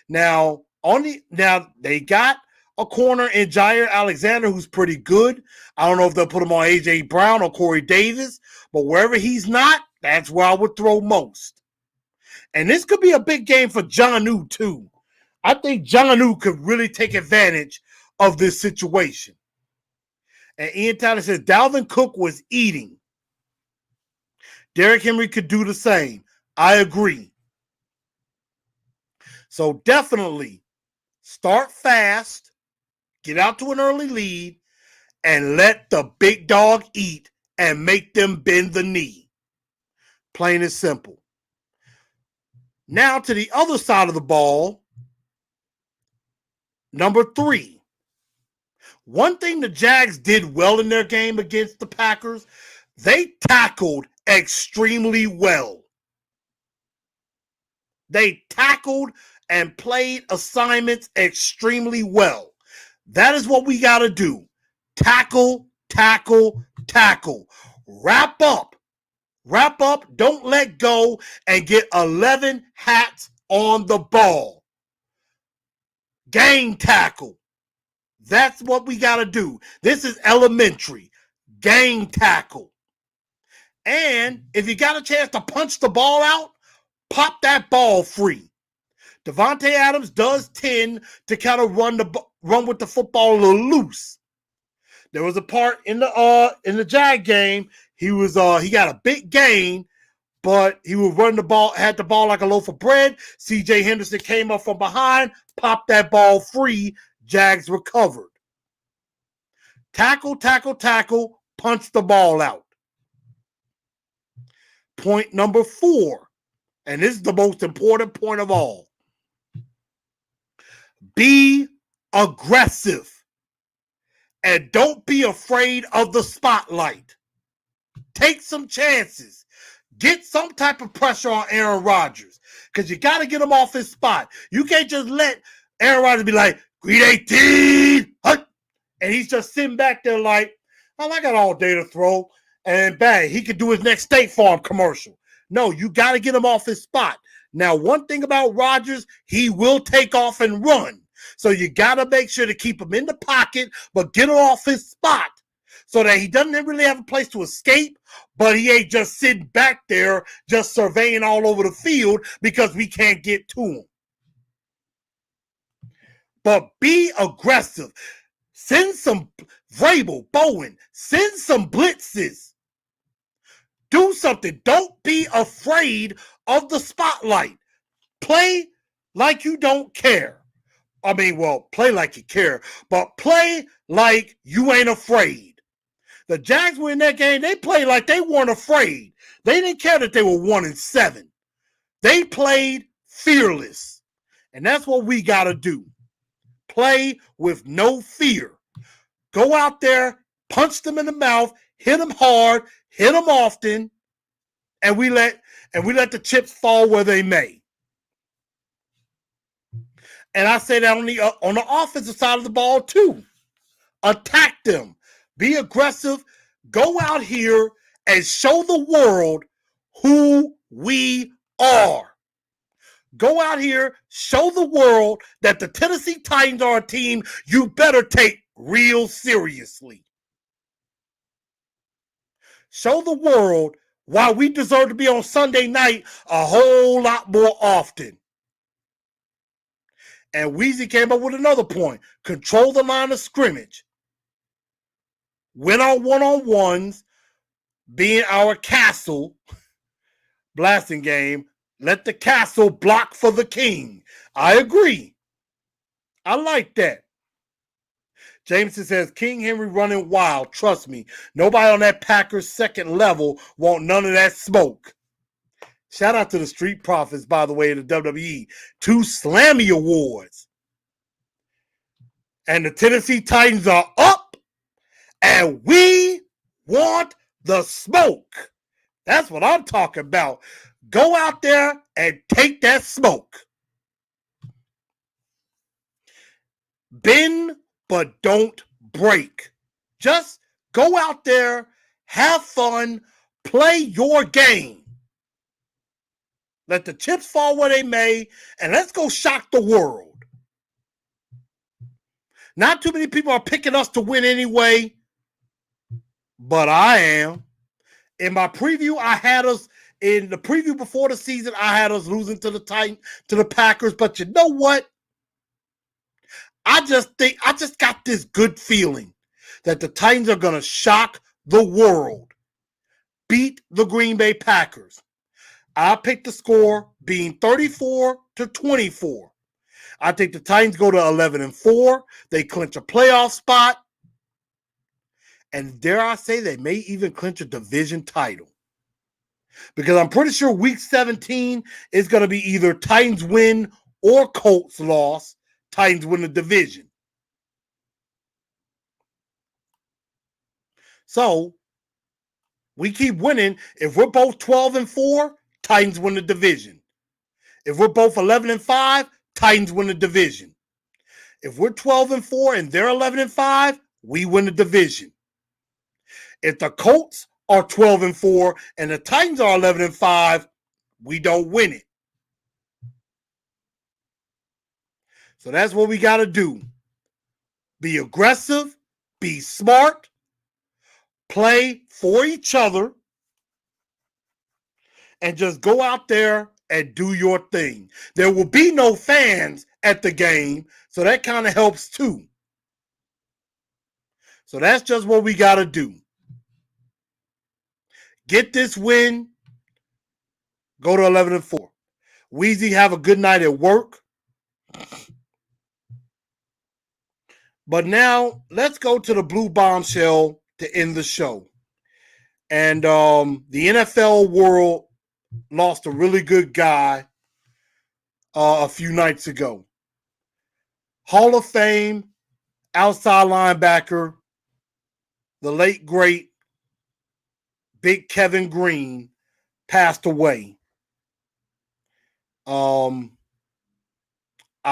Now they got a corner in Jair Alexander who's pretty good. I don't know if they'll put him on A.J. Brown or Corey Davis, but wherever he's not, that's where I would throw most. And this could be a big game for Jonnu, too. I think Jonnu could really take advantage of this situation. And Ian Tyler says Dalvin Cook was eating. Derrick Henry could do the same. I agree. So definitely start fast, get out to an early lead, and let the big dog eat and make them bend the knee. Plain and simple. Now to the other side of the ball, number 3. One thing the Jags did well in their game against the Packers, they tackled extremely well. They tackled and played assignments extremely well. That is what we got to do. Tackle, tackle, tackle. Wrap up. Wrap up, don't let go, and get 11 hats on the ball. Gang tackle. That's what we got to do. This is elementary. Gang tackle. And if you got a chance to punch the ball out, pop that ball free. Devontae Adams does tend to kind of run with the football a little loose. There was a part in the Jag game, he got a big gain, but he would run the ball, had the ball like a loaf of bread. CJ Henderson came up from behind, popped that ball free. Jags recovered. Tackle, tackle, tackle, punch the ball out. Point number 4, and this is the most important point of all. Be aggressive. And don't be afraid of the spotlight. Take some chances. Get some type of pressure on Aaron Rodgers because you got to get him off his spot. You can't just let Aaron Rodgers be like, Green 18, hut, and he's just sitting back there like, oh, I got all day to throw, and bang, he could do his next State Farm commercial. No, you got to get him off his spot. Now, one thing about Rodgers, he will take off and run. So you got to make sure to keep him in the pocket, but get him off his spot so that he doesn't really have a place to escape, but he ain't just sitting back there just surveying all over the field because we can't get to him. But be aggressive. Send some Vrabel, Bowen, send some blitzes. Do something. Don't be afraid of the spotlight. Play like you don't care. I mean, well, play like you care, but play like you ain't afraid. The Jags were in that game. They played like they weren't afraid. They didn't care that they were 1-7. They played fearless. And that's what we got to do. Play with no fear. Go out there, punch them in the mouth, hit them hard, hit them often, and we let the chips fall where they may. And I say that on the offensive side of the ball too. Attack them. Be aggressive. Go out here and show the world who we are. Go out here, show the world that the Tennessee Titans are a team you better take real seriously. Show the world why we deserve to be on Sunday night a whole lot more often. And Weezy came up with another point. Control the line of scrimmage. Win on one-on-ones, being our castle blasting game. Let the castle block for the king. I agree. I like that. Jameson says, King Henry running wild. Trust me. Nobody on that Packers second level want none of that smoke. Shout out to the Street Profits, by the way, in the WWE. 2 Slammy Awards. And the Tennessee Titans are up, and we want the smoke. That's what I'm talking about. Go out there and take that smoke. Bend, but don't break. Just go out there, have fun, play your game. Let the chips fall where they may, and let's go shock the world. Not too many people are picking us to win anyway, but I am. In my preview, I had us in the preview before the season, I had us losing to the Packers. But you know what? I just got this good feeling that the Titans are going to shock the world, beat the Green Bay Packers. I picked the score being 34-24. I think the Titans go to 11-4. They clinch a playoff spot. And dare I say, they may even clinch a division title. Because I'm pretty sure week 17 is going to be either Titans win or Colts loss. Titans win the division. So we keep winning. If we're both 12-4, Titans win the division. If we're both 11-5, Titans win the division. If we're 12-4 and they're 11-5, we win the division. If the Colts are 12-4 and the Titans are 11-5, we don't win it. So that's what we got to do. Be aggressive, be smart, play for each other, and just go out there and do your thing. There will be no fans at the game, so that kind of helps too. So that's just what we got to do. Get this win, go to 11-4. Weezy, have a good night at work. But now let's go to the blue bombshell to end the show. And the NFL world lost a really good guy a few nights ago. Hall of Fame, outside linebacker, the late, great Big Kevin Green passed away. I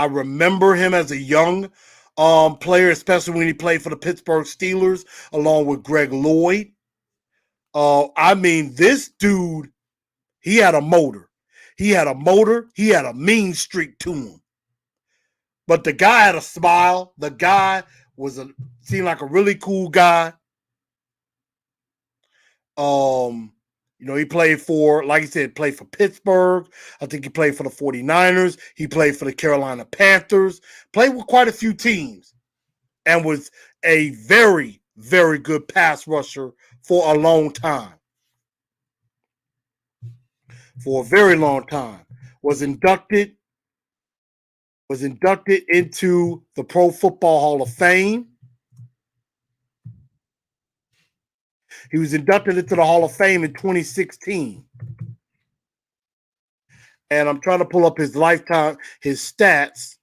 remember him as a young player, especially when he played for the Pittsburgh Steelers, along with Greg Lloyd. This dude, he had a motor. He had a mean streak to him. But the guy had a smile. The guy seemed like a really cool guy. He played for, like I said, played for Pittsburgh. I think he played for the 49ers. He played for the Carolina Panthers. Played with quite a few teams. And was a very, very good pass rusher for a long time. For a very long time. Was inducted into the Pro Football Hall of Fame. He was inducted into the Hall of Fame in 2016. And I'm trying to pull up his stats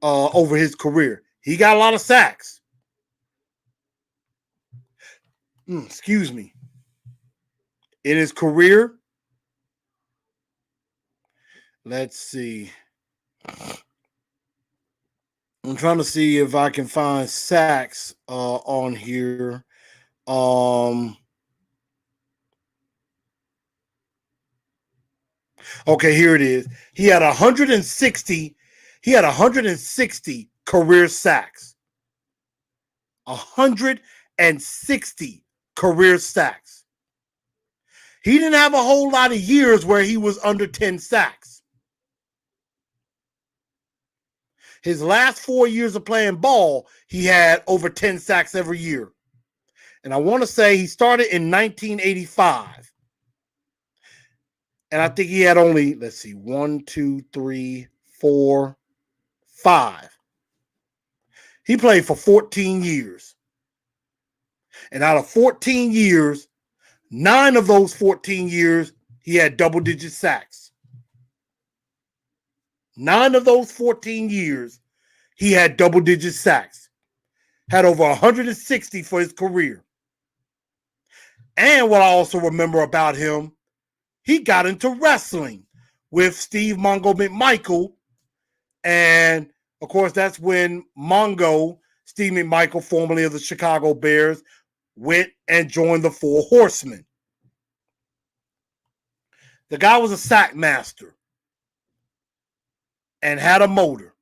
over his career. He got a lot of sacks. Excuse me. In his career, let's see. I'm trying to see if I can find sacks on here. Okay, here it is. He had 160. He had 160 career sacks. 160 career sacks. He didn't have a whole lot of years where he was under 10 sacks. His last 4 years of playing ball, he had over 10 sacks every year. And I want to say he started in 1985. And I think he had only, 1, 2, 3, 4, 5. He played for 14 years. And out of 14 years, 9 of those 14 years, he had double-digit sacks. 9 of those 14 years, he had double-digit sacks. Had over 160 for his career. And what I also remember about him, he got into wrestling with Steve Mongo McMichael. And, of course, that's when Steve McMichael, formerly of the Chicago Bears, went and joined the Four Horsemen. The guy was a sack master and had a motor.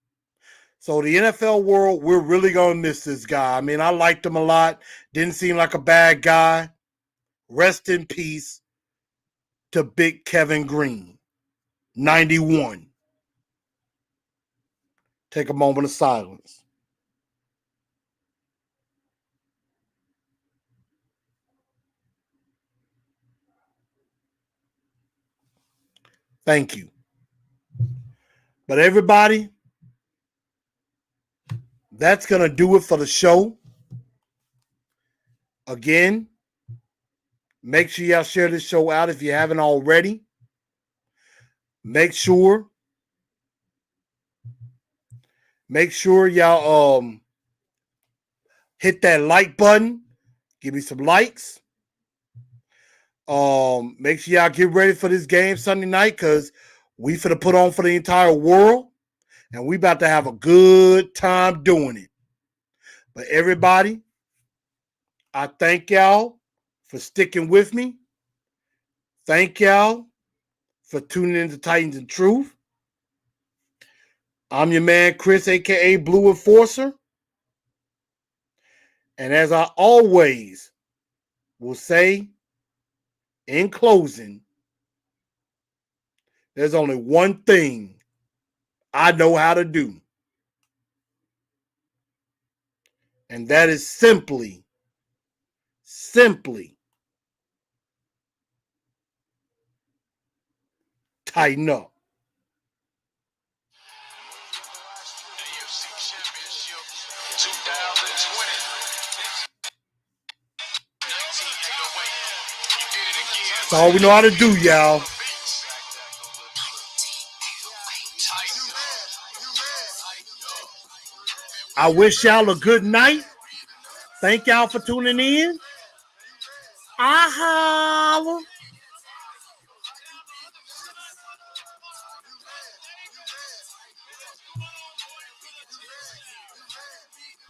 So the NFL world, we're really going to miss this guy. I mean, I liked him a lot. Didn't seem like a bad guy. Rest in peace. to Big Kevin Green, 91. Take a moment of silence. Thank you. But everybody, that's going to do it for the show. Again, make sure y'all share this show out if you haven't already. Make sure y'all hit that like button. Give me some likes. Make sure y'all get ready for this game Sunday night because we finna put on for the entire world. And we about to have a good time doing it. But everybody, I thank y'all for sticking with me. Thank y'all for tuning in to Titans and Truth. I'm your man, Chris, a.k.a. Blue Enforcer. And as I always will say in closing, there's only one thing I know how to do. And that is simply tighten up. That's all we know how to do, y'all. I wish y'all a good night. Thank y'all for tuning in. I holla.